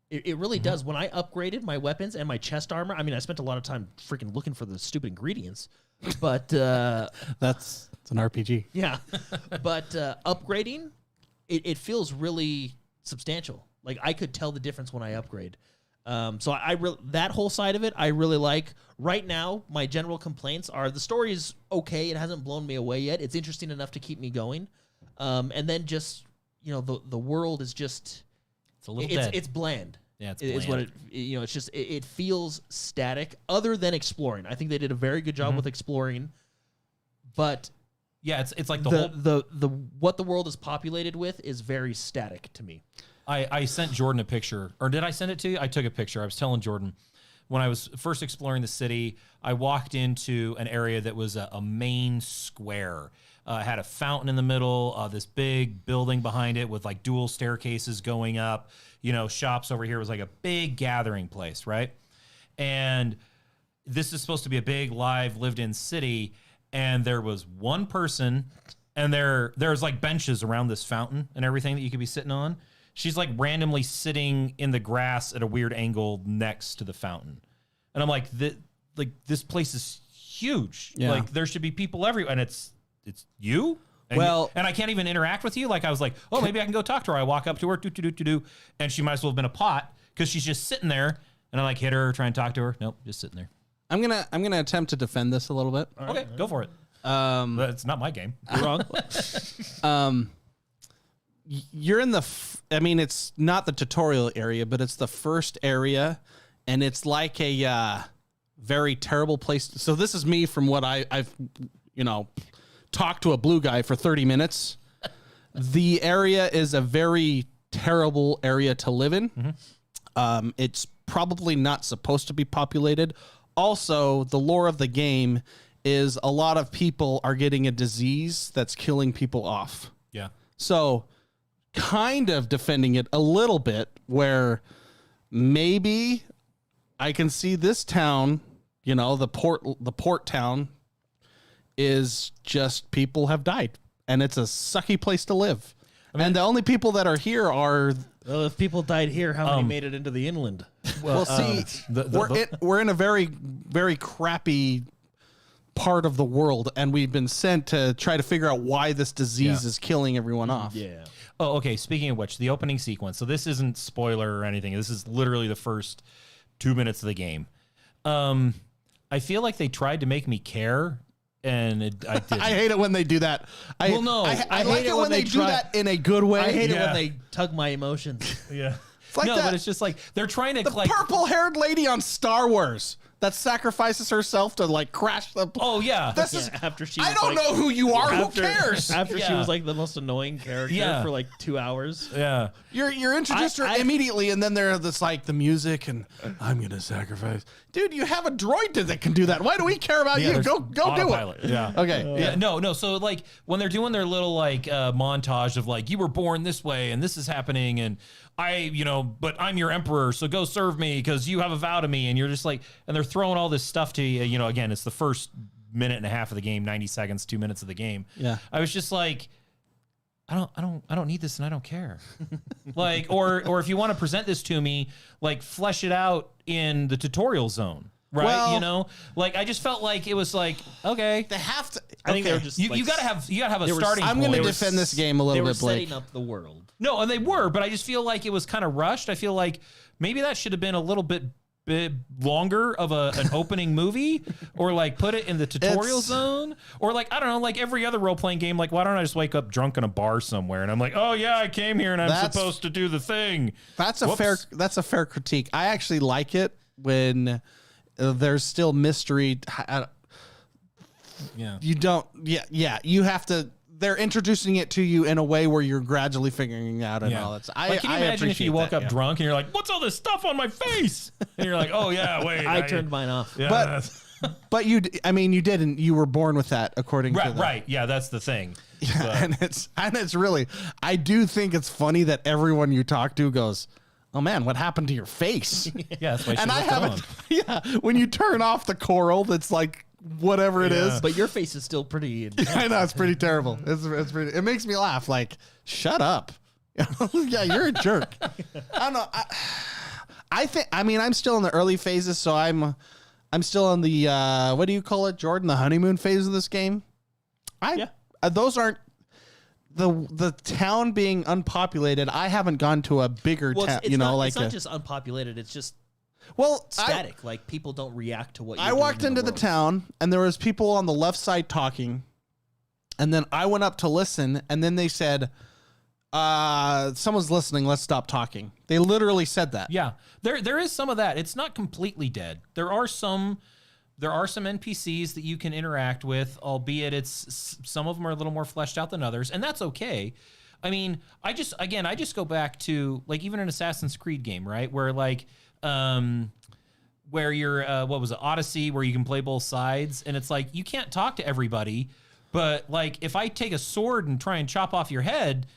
It really does. When I upgraded my weapons and my chest armor, I mean, I spent a lot of time freaking looking for the stupid ingredients, but it's an RPG. Yeah, but upgrading, it feels really substantial. Like I could tell the difference when I upgrade. So that whole side of it, I really like. Right now, my general complaints are the story is okay. It hasn't blown me away yet. It's interesting enough to keep me going. And then just, the world is just... It's a little dead. It's bland. Yeah, it's bland. Is what it's just, it feels static other than exploring. I think they did a very good job with exploring, but... Yeah, it's like the what the world is populated with is very static to me. I sent Jordan a picture, or did I send it to you? I took a picture. I was telling Jordan when I was first exploring the city, I walked into an area that was a main square, Had a fountain in the middle, this big building behind it with like dual staircases going up, shops over here. It was like a big gathering place, right? And this is supposed to be a big, live, lived-in city, and there was one person, and there's like benches around this fountain and everything that you could be sitting on. She's like randomly sitting in the grass at a weird angle next to the fountain. And I'm like, this place is huge. Yeah. Like, there should be people everywhere, and it's you? And and I can't even interact with you? Like, I was like, oh, maybe I can go talk to her. I walk up to her, and she might as well have been a pot, because she's just sitting there, and I like hit her, try and talk to her. Nope, just sitting there. I'm gonna attempt to defend this a little bit. Okay, go for it. But it's not my game. You're wrong. You're in it's not the tutorial area, but it's the first area, and it's like a very terrible place. So this is me from what I've talked to a blue guy for 30 minutes. The area is a very terrible area to live in. Mm-hmm. It's probably not supposed to be populated. Also, the lore of the game is a lot of people are getting a disease that's killing people off. Yeah. So kind of defending it a little bit, where maybe I can see this town, the port town, is just people have died, and it's a sucky place to live. And the only people that are here are... Well, if people died here, how many made it into the inland? Well, see, we're in a very, very crappy part of the world, and we've been sent to try to figure out why this disease is killing everyone off. Yeah. Oh, okay. Speaking of which, the opening sequence. So this isn't spoiler or anything. This is literally the first 2 minutes of the game. I feel like they tried to make me care, and I didn't. I hate it when they do that. I like it when they do that in a good way. I hate it when they tug my emotions. Yeah. It's like but it's just like they're trying to the purple-haired lady on Star Wars that sacrifices herself to like crash the. Oh yeah. This is after she. I don't know who you are. Who cares? After she was like the most annoying character for like 2 hours. Yeah. You're introduced her immediately, and then there's this like the music, and I'm gonna sacrifice. Dude, you have a droid that can do that. Why do we care about you? Go do it. Yeah. Okay. Yeah. No. So like when they're doing their little like montage of like you were born this way and this is happening and but I'm your emperor, so go serve me because you have a vow to me, and you're just like, and they're throwing all this stuff to you. Again, it's the first minute and a half of the game, 90 seconds, 2 minutes of the game. Yeah. I was just like, I don't need this, and I don't care. Like, or if you want to present this to me, like flesh it out in the tutorial zone. Right, well, like I just felt like it was like, okay, they have to. I think they were just you gotta have a starting. I'm point. going to defend this game a little bit, Blake. Setting up the world. No, and they were, but I just feel like it was kind of rushed. I feel like maybe that should have been a little bit longer of an opening movie, or like put it in the tutorial zone, or like I don't know, like every other role playing game. Like why don't I just wake up drunk in a bar somewhere and I'm like, oh yeah, I came here and I'm supposed to do the thing. That's a fair critique. I actually like it when. There's still mystery. You don't. You have to. They're introducing it to you in a way where you're gradually figuring it out and all that. Can you imagine if you woke up drunk and you're like, "What's all this stuff on my face?" And you're like, "Oh yeah, wait." I turned mine off. Yeah, but you didn't. You were born with that, according to right. Yeah, that's the thing. Yeah, and it's really. I do think it's funny that everyone you talk to goes, oh man, what happened to your face? Yeah, that's why she and I haven't. Yeah, when you turn off the coral, that's like whatever it is. But your face is still pretty. I know it's pretty terrible. It's pretty. It makes me laugh. Like, shut up. Yeah, you're a jerk. I don't know. I think. I mean, I'm still in the early phases, so I'm still in the what do you call it, Jordan? The honeymoon phase of this game. Those aren't. The town being unpopulated, I haven't gone to a bigger town. It's not just unpopulated. It's just static. Like people don't react to what. You're I walked into the town and there was people on the left side talking, and then I went up to listen, and then they said, "Someone's listening. Let's stop talking." They literally said that. Yeah, there is some of that. It's not completely dead. There are some NPCs that you can interact with, albeit some of them are a little more fleshed out than others, and that's okay. I mean, I just go back to like even an Assassin's Creed game, right? Where like where you're what was it, Odyssey, where you can play both sides, and it's like you can't talk to everybody, But like, if I take a sword and try and chop off your head,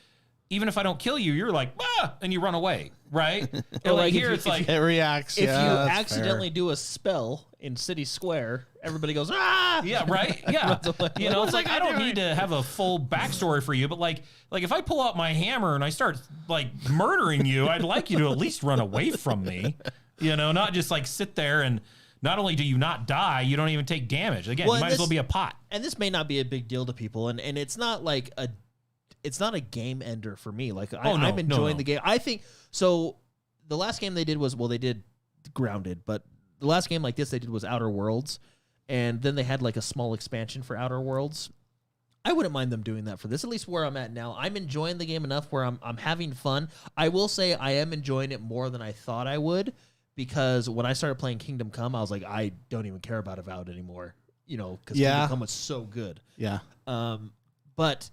even if I don't kill you, you're like, ah, and you run away, right? And like here, it's like It reacts. If you that's accidentally do a spell in City Square, everybody goes, ah! yeah, right, yeah. You know, it's like I don't need to have a full backstory for you, but like if I pull out my hammer and I start like murdering you, I'd like you to at least run away from me. You know, not just like sit there and. Not only do you not die, you don't even take damage. Again, you might as well be a pot. And this may not be a big deal to people, and it's not like it's not a game ender for me. Like I'm enjoying the game. I think so. The last game they did was they did Grounded, but the last game like this they did was Outer Worlds, and then they had like a small expansion for Outer Worlds. I wouldn't mind them doing that for this. At least where I'm at now, I'm enjoying the game enough where I'm having fun. I will say I am enjoying it more than I thought I would. Because when I started playing Kingdom Come, I was like, I don't even care about Avowed anymore, you know, because Kingdom Come was so good. Yeah. But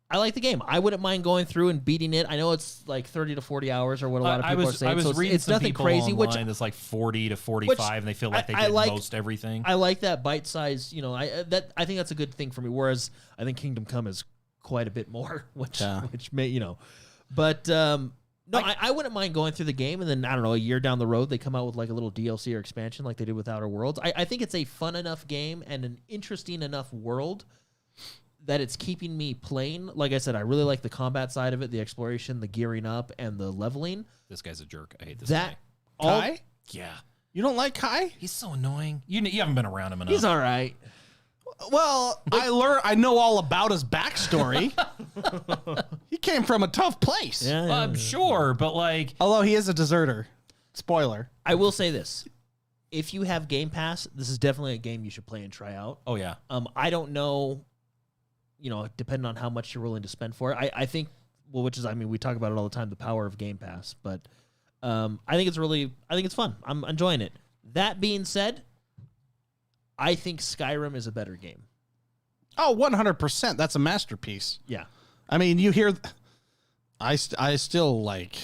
I like the game. I wouldn't mind going through and beating it. I know it's like 30 to 40 hours or what a lot of people are saying. I was reading it's some nothing people crazy. Online that's like 40 to 45, and they feel like they did most everything. I like that bite size. You know, I think that's a good thing for me. Whereas I think Kingdom Come is quite a bit more, which may but. No, I wouldn't mind going through the game, and then, I don't know, a year down the road, they come out with like a little DLC or expansion like they did with Outer Worlds. I think it's a fun enough game and an interesting enough world that it's keeping me playing. Like I said, I really like the combat side of it, the exploration, the gearing up, and the leveling. This guy's a jerk. I hate this guy. Kai? Yeah. You don't like Kai? He's so annoying. You haven't been around him enough. He's all right. Well, I know all about his backstory. He came from a tough place. Yeah, I'm sure, but like... Although he is a deserter. Spoiler. I will say this. If you have Game Pass, this is definitely a game you should play and try out. Oh, yeah. I don't know, you know, depending on how much you're willing to spend for it. I think, which is, I mean, we talk about it all the time, the power of Game Pass. But I think it's fun. I'm enjoying it. That being said... I think Skyrim is a better game. Oh, 100%. That's a masterpiece. Yeah. I mean, you hear... I still, like,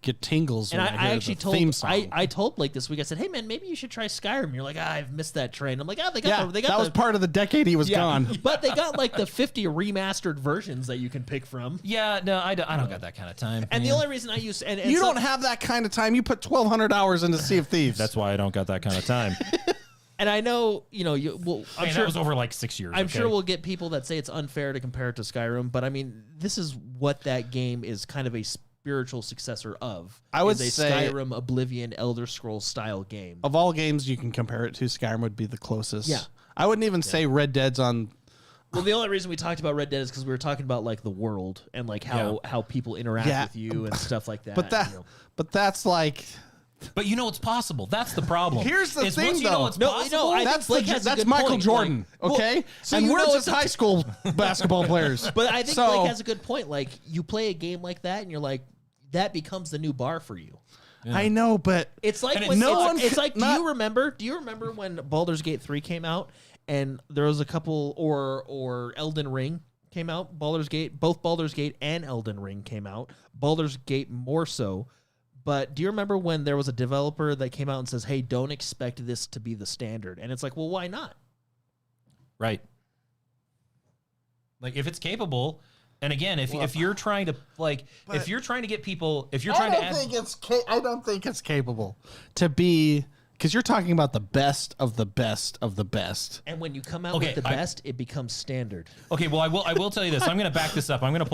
get tingles and when I hear actually the theme song. I told Blake this week, I said, hey, man, maybe you should try Skyrim. You're like, I've missed that train. I'm like, they got that was part of the decade he was gone. But they got, like, the 50 remastered versions that you can pick from. Yeah, no, I don't got that kind of time. And the only reason I use... And you don't have that kind of time. You put 1,200 hours into Sea of Thieves. That's why I don't got that kind of time. And I know, you know, I'm sure that was over like 6 years. I'm sure we'll get people that say it's unfair to compare it to Skyrim, but I mean, this is what that game is kind of a spiritual successor of. I would say Skyrim, Oblivion, Elder Scrolls style game. Of all games you can compare it to, Skyrim would be the closest. Yeah. I wouldn't even say Red Dead's on... Well, the only reason we talked about Red Dead is because we were talking about like the world and like how people interact with you and stuff like that. But that's like... But you know it's possible. That's the problem. Here's the thing, once you know it's possible, that's Michael Jordan, okay? So and we're just high school basketball players. But I think Blake has a good point. Like, you play a game like that, and you're like, that becomes the new bar for you. Yeah. I know, but it's like when it's like. Do you remember when Baldur's Gate 3 came out, and there was a couple, or Elden Ring came out? Both Baldur's Gate and Elden Ring came out. Baldur's Gate more so. But do you remember when there was a developer that came out and says, hey, don't expect this to be the standard? And it's like, well, why not? Right. Like, if it's capable, and again, if you're trying to, like, if you're trying to get people, if you're trying to I don't think it's capable to be... Because you're talking about the best of the best of the best. And when you come out with the best, it becomes standard. Okay, well, I will tell you this. I'm going to back this up. I'm going to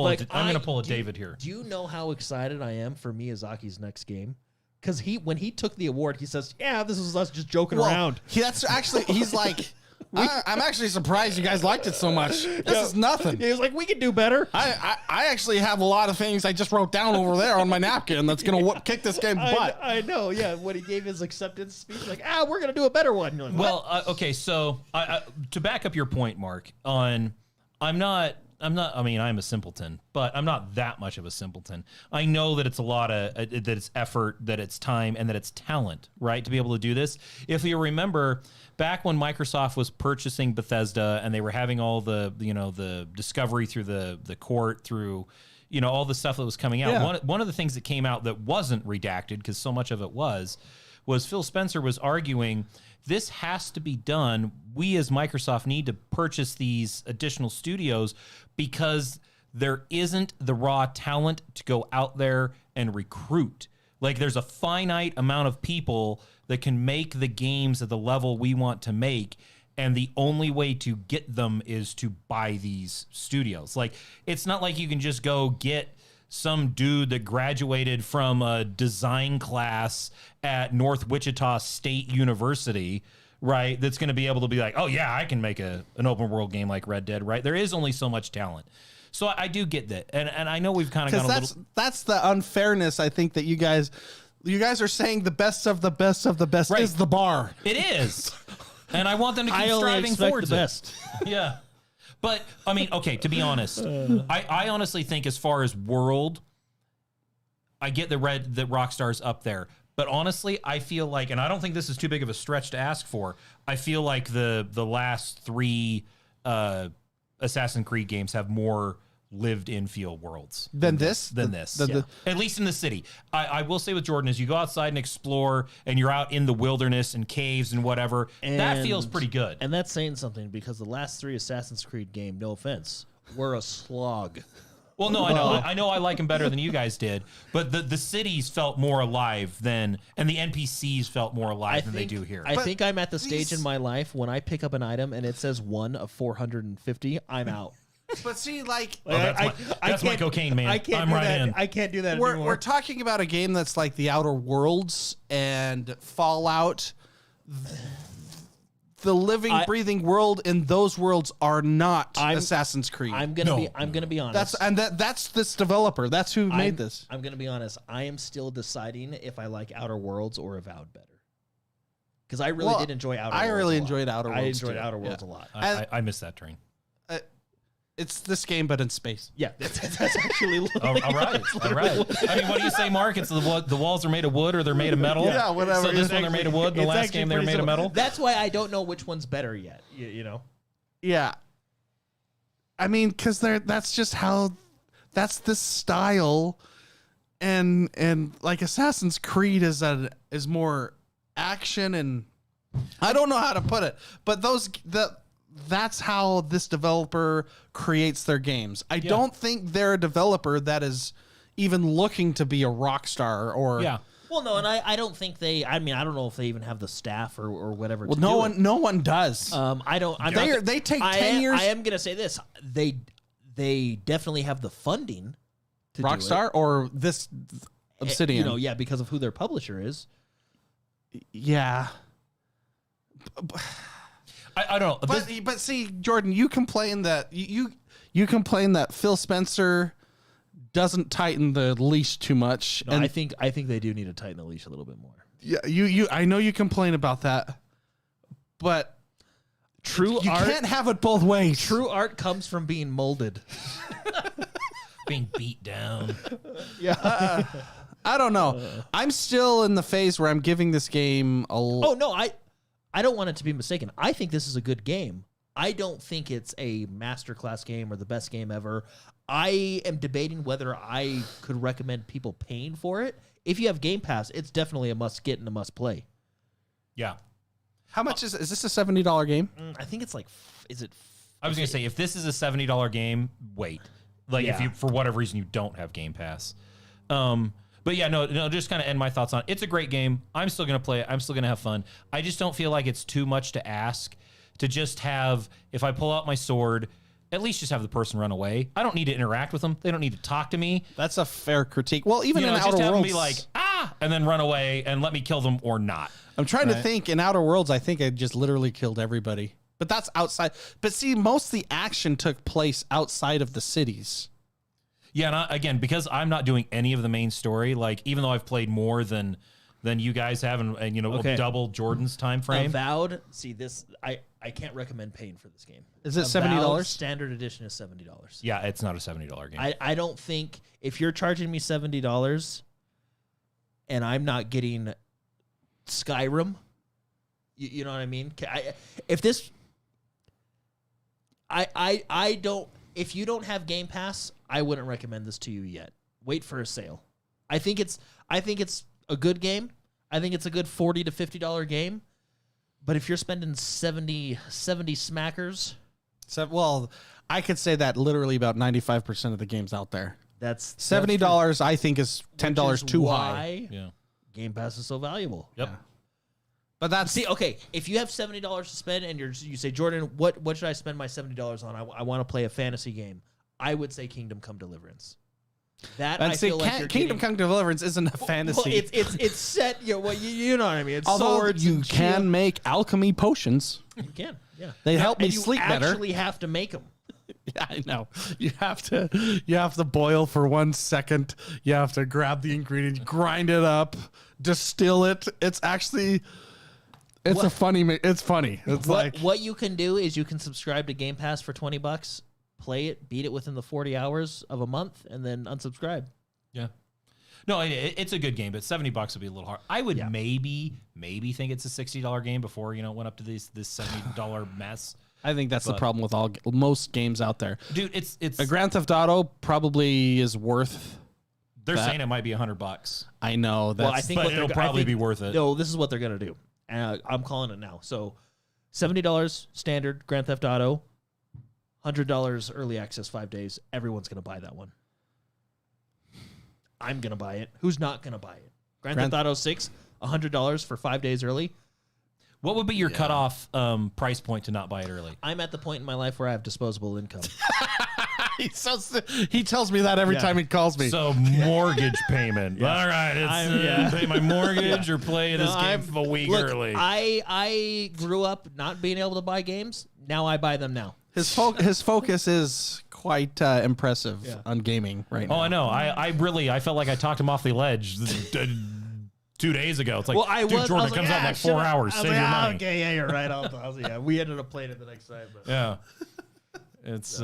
pull a David here. Do you know how excited I am for Miyazaki's next game? Because when he took the award, he says, "Yeah, this is us just joking around." He's like, I'm actually surprised you guys liked it so much. This is nothing. He was like, we can do better. I actually have a lot of things I just wrote down over there on my napkin that's going to kick this game butt. I know, yeah. When he gave his acceptance speech, like, we're going to do a better one. Like, well, okay, so to back up your point, Mark, I'm a simpleton, but I'm not that much of a simpleton. I know that it's a lot of, that it's effort, that it's time, and that it's talent, right, to be able to do this. If you remember, back when Microsoft was purchasing Bethesda and they were having all the discovery through the court, through, all the stuff that was coming out, one of the things that came out that wasn't redacted, because so much of it was Phil Spencer was arguing this has to be done. We as Microsoft need to purchase these additional studios because there isn't the raw talent to go out there and recruit. Like, there's a finite amount of people that can make the games at the level we want to make, and the only way to get them is to buy these studios. Like, it's not like you can just go get some dude that graduated from a design class at North Wichita State University, right, that's going to be able to be like, oh, yeah, I can make an open world game like Red Dead, right? There is only so much talent. So I do get that. And I know we've kind of gone a little... That's the unfairness, I think, that you guys are saying the best of the best of the best is the bar. It is. And I want them to keep striving towards the best. Yeah. But, I mean, okay, to be honest, I honestly think as far as world, I get that Rockstar's up there. But honestly, I feel like, and I don't think this is too big of a stretch to ask for, I feel like the last 3 Assassin's Creed games have more lived-in feel worlds than this. At least in the city. I will say with Jordan, as you go outside and explore, and you're out in the wilderness and caves and whatever, that feels pretty good. And that's saying something, because the last 3 Assassin's Creed game, no offense, were a slog. Well, no, I know I like them better than you guys did, but the cities felt more alive and the NPCs felt more alive than they do here. I think I'm at the stage in my life when I pick up an item and it says 1 of 450, I'm out. But see, like, that's my cocaine, man. I'm right in. I can't do that anymore. We're talking about a game that's like the Outer Worlds and Fallout. The living, breathing world in those worlds are not Assassin's Creed. I'm gonna be honest. That's this developer. That's who made this. I'm gonna be honest. I am still deciding if I like Outer Worlds or Avowed better. Because I really did enjoy Outer Worlds. I really enjoyed Outer Worlds. I enjoyed Outer Worlds a lot. I missed that train. It's this game, but in space. Yeah, that's actually all right. I mean, what do you say, Mark? It's the walls are made of wood or they're made of metal. Yeah, whatever. So this one they're made of wood. The last game they were made of metal. That's why I don't know which one's better yet. You know. Yeah. I mean, because that's just how. That's the style, and like Assassin's Creed is more action, and I don't know how to put it, but that's how this developer creates their games. I don't think they're a developer that is even looking to be a Rockstar or... Yeah. Well, no, and I don't think they... I mean, I don't know if they even have the staff or whatever to do it. No one does. I don't... They take 10 years... I am going to say this. They definitely have the funding to Rockstar do it. Or this Obsidian. You know, because of who their publisher is. Yeah. I don't know. But see, Jordan, you complain that you complain that Phil Spencer doesn't tighten the leash too much. No, and I think they do need to tighten the leash a little bit more. Yeah, I know you complain about that, but you can't have it both ways. True art comes from being molded, being beat down. Yeah, I don't know. I'm still in the phase where I'm giving this game a. Oh no, I don't want it to be mistaken. I think this is a good game. I don't think it's a masterclass game or the best game ever. I am debating whether I could recommend people paying for it. If you have Game Pass, it's definitely a must get and a must play. Yeah. How much is this a $70 game? I think it's like, is it? I was going to say, if this is a $70 game, wait. Like, if you, for whatever reason, you don't have Game Pass. But yeah, no, just kind of end my thoughts on it. It's a great game. I'm still going to play it. I'm still going to have fun. I just don't feel like it's too much to ask to just have, if I pull out my sword, at least just have the person run away. I don't need to interact with them. They don't need to talk to me. That's a fair critique. Well, even in Outer just have Worlds, them be like, and then run away and let me kill them or not. I'm trying to think. In Outer Worlds, I think I just literally killed everybody. But that's outside. But see, most of the action took place outside of the cities. Yeah, and again, because I'm not doing any of the main story, like, even though I've played more than you guys have and double Jordan's time frame. Avowed, see this, I can't recommend paying for this game. Is it $70? Standard edition is $70. Yeah, it's not a $70 game. I don't think, if you're charging me $70 and I'm not getting Skyrim, you know what I mean? If you don't have Game Pass, I wouldn't recommend this to you yet. Wait for a sale. I think it's a good game. I think it's a good $40 to $50 game. But if you're spending 70 smackers, So, well, I could say that literally about 95% of the games out there. that's $70, I think, is $10 which is too high. why Yeah. Game Pass is so valuable. Yep. Yeah. But that's See, okay, if you have $70 to spend and you say, Jordan, what should I spend my $70 on? I want to play a fantasy game. I would say Kingdom Come Deliverance. That and I see, feel like you're Kingdom Come Deliverance isn't a fantasy. Well, it's set. You know, you know what I mean. It's Although swords. you and can shield. make alchemy potions. You can. Yeah. They help me And you sleep better. actually have to make them. Yeah, I know. You have to boil for 1 second. You have to grab the ingredient, grind it up, distill it. It's actually it's funny. It's like What you can do is you can subscribe to Game Pass for $20, play it, beat it within the 40 hours of a month, and then unsubscribe. Yeah. No, it's a good game, but $70 would be a little hard. I would maybe think it's a $60 game before it went up to this $70 mess. I think that's the problem with most games out there. Dude, it's A Grand Theft Auto probably is worth. they're saying it might be $100. I know that. Well, I think but what it'll they're- probably I think- be worth it. No, this is what they're gonna do. I'm calling it now. So, $70 standard Grand Theft Auto, $100 early access 5 days. Everyone's gonna buy that one. I'm gonna buy it. Who's not gonna buy it? Grand Theft Auto 6, $100 for 5 days early. What would be your cutoff price point to not buy it early? I'm at the point in my life where I have disposable income. he tells me that every time he calls me. So mortgage payment. All right, it's pay my mortgage or play this game a week Look, early. I grew up not being able to buy games. Now I buy them now. His focus is quite impressive on gaming right now. Oh, I know. I felt like I talked him off the ledge 2 days ago. It's like, dude, Jordan, it comes out in like 4 hours. Save your money. Okay, yeah, you're right. Yeah, we ended up playing it the next time. But. Yeah. It's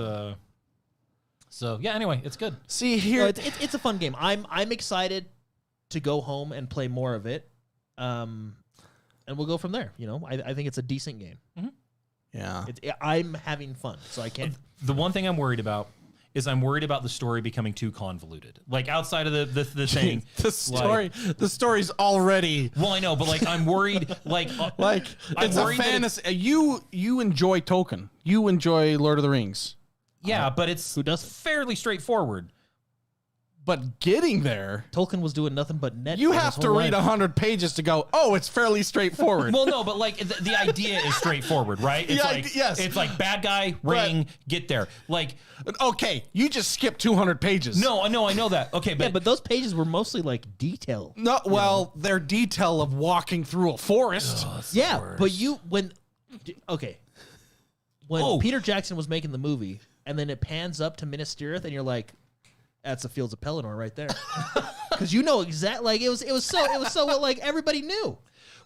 so yeah, anyway, it's good. See here, it's a fun game. I'm excited to go home and play more of it. And we'll go from there. I think it's a decent game. Mm-hmm. yeah. I'm having fun, so I can't. The one thing I'm worried about is I'm worried about the story becoming too convoluted. Like outside of the thing, the story's already well, I know, but like I'm worried. Like it's a fantasy. You enjoy Tolkien. You enjoy Lord of the Rings. Yeah, but it's fairly straightforward. But getting there, Tolkien was doing nothing but net. you have to read 100 pages to go, oh, it's fairly straightforward. Well, no, but like the idea is straightforward, right? It's it's like bad guy, ring, get there. Like, okay, you just skipped 200 pages. No, I know that. Okay, but those pages were mostly like detail. No, well, their detail of walking through a forest. But when Peter Jackson was making the movie, and then it pans up to Minas Tirith, and you're like, that's the Fields of Pelennor right there, because exactly like it was so like everybody knew.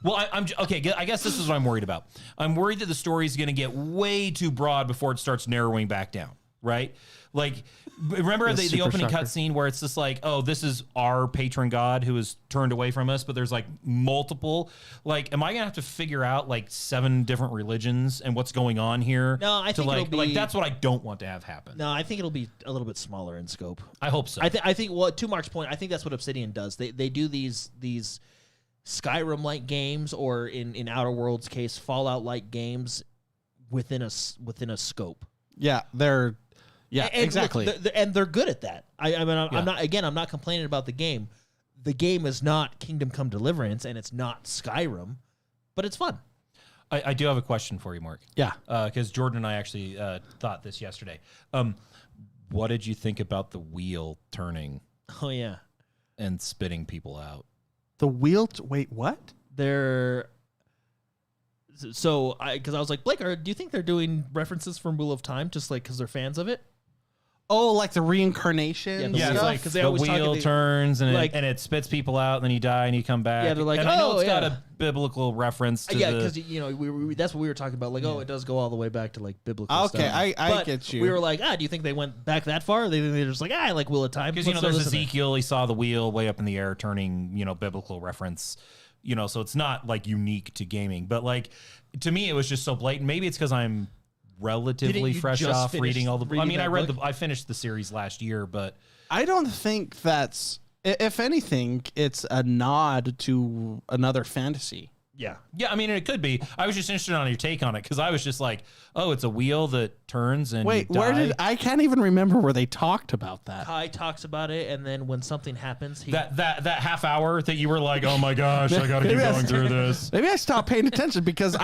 Well, I'm okay. I guess this is what I'm worried about. I'm worried that the story is going to get way too broad before it starts narrowing back down. Right? Like, remember the opening cutscene where it's just like, oh, this is our patron god who is turned away from us, but there's like multiple. Like, am I gonna have to figure out like 7 different religions and what's going on here? No, I think it'll be, like that's what I don't want to have happen. No, I think it'll be a little bit smaller in scope. I hope so. I think to Mark's point, I think that's what Obsidian does. They do these Skyrim-like games, or in Outer Worlds' case, Fallout-like games within a scope. Yeah, exactly. Look, and they're good at that. I'm not complaining about the game. The game is not Kingdom Come Deliverance, and it's not Skyrim, but it's fun. I do have a question for you, Mark. Yeah. Because Jordan and I actually thought this yesterday. What did you think about the wheel turning Oh yeah, and spitting people out? The wheel. Wait, what? because I was like, Blake, do you think they're doing references from Wheel of Time just like because they're fans of it? Oh, like the reincarnation. Yeah, It's stuff? like 'Cause they the always talk wheel at the- turns and, like- it spits people out, and then you die and you come back. Yeah, they're like, and I know oh, it's got yeah. a biblical reference to Because that's what we were talking about. Like, it does go all the way back to like biblical stuff. Okay, I But get you. We were like, do you think they went back that far? Or they're just like, I like Wheel of Time. because Let's there's listen to it. Ezekiel. He saw the wheel way up in the air turning. Biblical reference. So it's not like unique to gaming, but like to me, it was just so blatant. Maybe it's because I'm relatively Didn't you fresh just off finish reading all the. reading that book? I finished the series last year, but I don't think that's. If anything, it's a nod to another fantasy. Yeah. Yeah, I mean, it could be. I was just interested on your take on it because I was just like, oh, it's a wheel that turns and Wait, you die. I can't even remember where they talked about that. Kai talks about it, and then when something happens, that half hour that you were like, oh my gosh, I got to keep going through this. Maybe I stopped paying attention because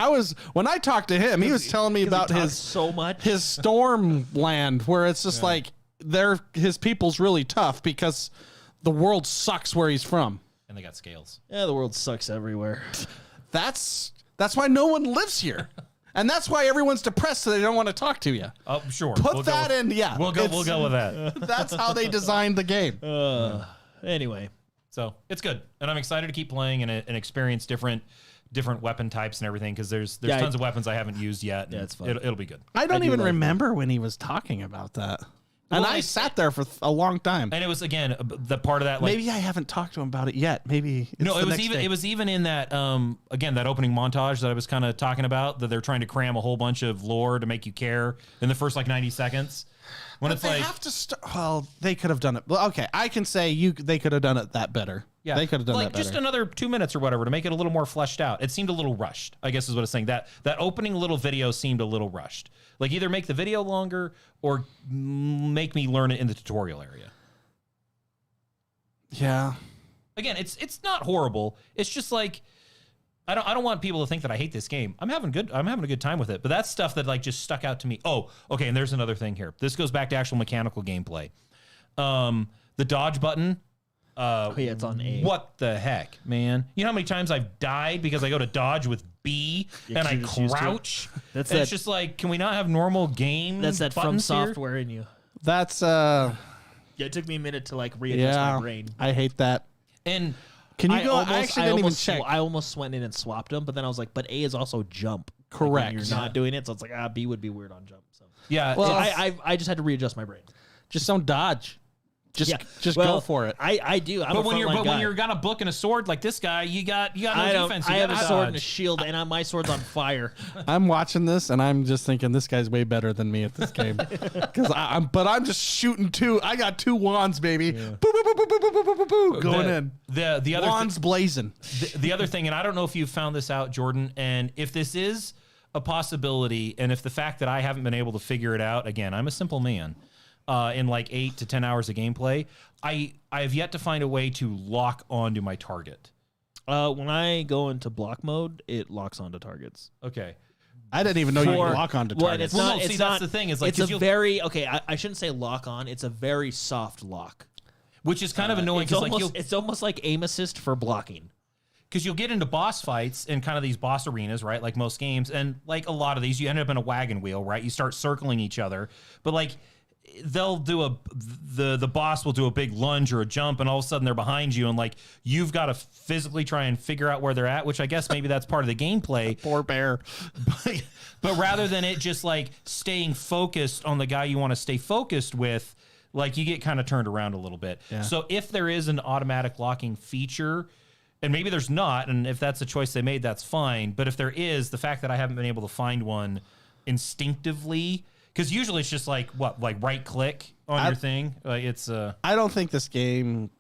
when I talked to him, he was telling me about his storm land where it's just like his people's really tough because the world sucks where he's from. And they got scales. Yeah, the world sucks everywhere. That's why no one lives here. And that's why everyone's depressed, so they don't want to talk to you. Oh, sure. We'll go with that. That's how they designed the game. Anyway. So it's good. And I'm excited to keep playing and experience different weapon types and everything because there's tons of weapons I haven't used yet. Yeah, it's fun. It'll be good. I don't even remember when he was talking about that. And I sat there for a long time. And it was, again, the part of that. Like, maybe I haven't talked to him about it yet. Maybe it was even in that again, that opening montage that I was kind of talking about, that they're trying to cram a whole bunch of lore to make you care in the first like 90 seconds. When it's like, have to well, they could have done it. Well, okay, I can say they could have done it that better. Yeah, they could have done that better. Just another 2 minutes or whatever to make it a little more fleshed out. It seemed a little rushed, I guess is what it's saying. That opening little video seemed a little rushed. Like either make the video longer or make me learn it in the tutorial area. Yeah. Again, it's not horrible. It's just like I don't want people to think that I hate this game. I'm having a good time with it. But that's stuff that like just stuck out to me. Oh, okay, and there's another thing here. This goes back to actual mechanical gameplay. The dodge button. It's on A. What the heck, man? You know how many times I've died because I go to dodge with B and I crouch? It's just like, can we not have normal game? That's that From here? Software in you. That's Yeah, it took me a minute to like readjust my brain. I hate that. And can you go? I actually didn't even check. I almost went in and swapped them, but then I was like, but A is also jump. Correct. Like you're not doing it, so it's like B would be weird on jump. So yeah, well, I just had to readjust my brain. Just don't dodge. Just go for it. I do. But when you're got a book and a sword like this guy, you got no defense. I have a sword and a shield, and my sword's on fire. I'm watching this, and I'm just thinking this guy's way better than me at this game. Because I'm just shooting two. I got two wands, baby. Yeah. Boo, boo, boo, boo, boo, boo, boo, boo, boo, going in. The other wands blazing. The other thing, and I don't know if you found this out, Jordan, and if this is a possibility, and if the fact that I haven't been able to figure it out, again, I'm a simple man. In like 8 to 10 hours of gameplay, I have yet to find a way to lock onto my target. When I go into block mode, it locks onto targets. Okay. I didn't even know you could lock onto targets. That's the thing. Is like it's a very I shouldn't say lock on. It's a very soft lock, which is kind of annoying. It's almost like aim assist for blocking. Because you'll get into boss fights in kind of these boss arenas, right? Like most games, and like a lot of these, you end up in a wagon wheel, right? You start circling each other, but like. They'll do the boss will do a big lunge or a jump, and all of a sudden they're behind you, and like you've got to physically try and figure out where they're at, which I guess maybe that's part of the gameplay. Poor bear. But rather than it just like staying focused on the guy you want to stay focused with, like you get kind of turned around a little bit. Yeah. So if there is an automatic locking feature, and maybe there's not, and if that's a choice they made, that's fine. But if there is, the fact that I haven't been able to find one instinctively. Because usually it's just like right click on your thing. It's I don't think this game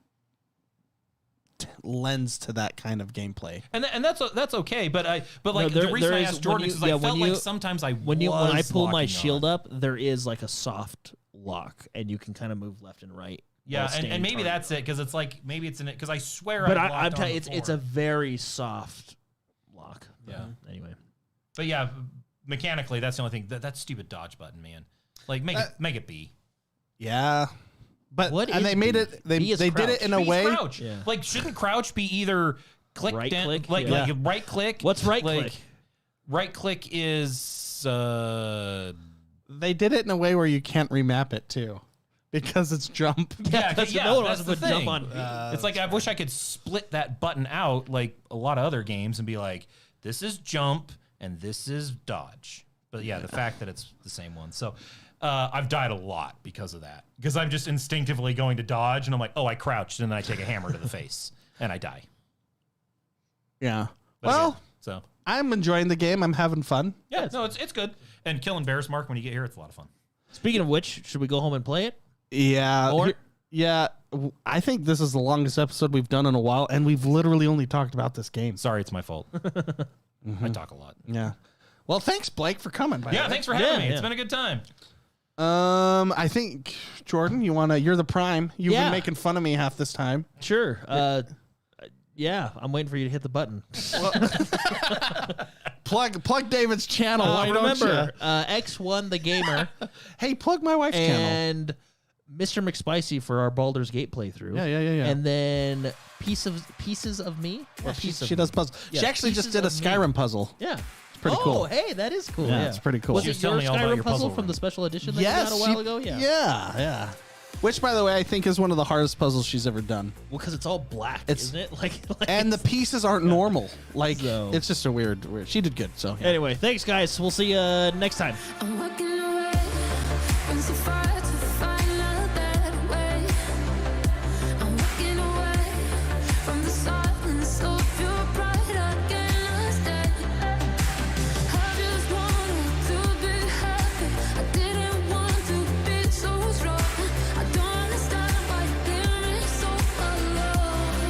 lends to that kind of gameplay, and that's okay. But the reason I asked Jordan is I felt like sometimes when I pull my shield up, there is like a soft lock, and you can kind of move left and right. Yeah, and maybe that's it because it's like maybe it's in it because I swear. But I'm telling you, it's a very soft lock. Yeah. Anyway, but yeah. Mechanically, that's the only thing. That stupid dodge button, man. Like make it B. Yeah, but they made it. They did it in a way. Crouch. Yeah. Like shouldn't crouch be either click right click? Like right click. What's right click? Right click is. They did it in a way where you can't remap it too. Because it's jump. Yeah, that's the thing. Jump on. It's like I wish I could split that button out like a lot of other games and be like, this is jump. And this is dodge. But yeah, the fact that it's the same one. So I've died a lot because of that. Because I'm just instinctively going to dodge, and I'm like, oh, I crouched, and then I take a hammer to the face, and I die. Yeah. But well, yeah, so I'm enjoying the game. I'm having fun. Yeah, no, it's good. And killing bears, Mark, when you get here, it's a lot of fun. Speaking of which, should we go home and play it? Yeah. Yeah, I think this is the longest episode we've done in a while, and we've literally only talked about this game. Sorry, it's my fault. I talk a lot. Yeah. Well, thanks, Blake, for coming. By the way. Thanks for having me. It's been a good time. I think Jordan, you're the prime. You've been making fun of me half this time. Sure. Yeah, I'm waiting for you to hit the button. Plug David's channel. Why remember, don't you? X1 the gamer. Hey, plug my wife's channel. And Mr. McSpicy for our Baldur's Gate playthrough. Yeah. And then Pieces of Me. Yeah, she does puzzles. Yeah, she actually just did a Skyrim puzzle. Yeah. It's pretty cool. Oh, hey, that is cool. Yeah, it's pretty cool. Was She it was your telling me all about Skyrim your puzzle puzzle from room. the special edition that you got a while ago? Yeah. Yeah. Which, by the way, I think is one of the hardest puzzles she's ever done. Well, because it's all black, isn't it? Like And the pieces aren't normal. Like, So- it's just a weird. She did good, so. Yeah. Anyway, thanks, guys. We'll see you next time. I'm walking away from so far to find a better way. I'm walking away from the silence of your pride against it. I just wanted to be happy. I didn't want to be so strong. I don't understand why you leave me so alone.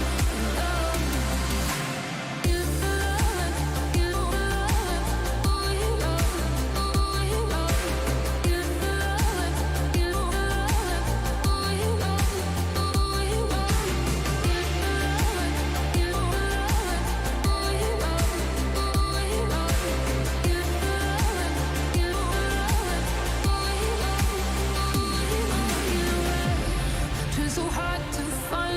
Give the love, give the love, we love, we love. Give the love, give the love, we love, we love. Give the love, give the love, we love, we love. Give the love, give the love, we love, we love. Trying so hard to find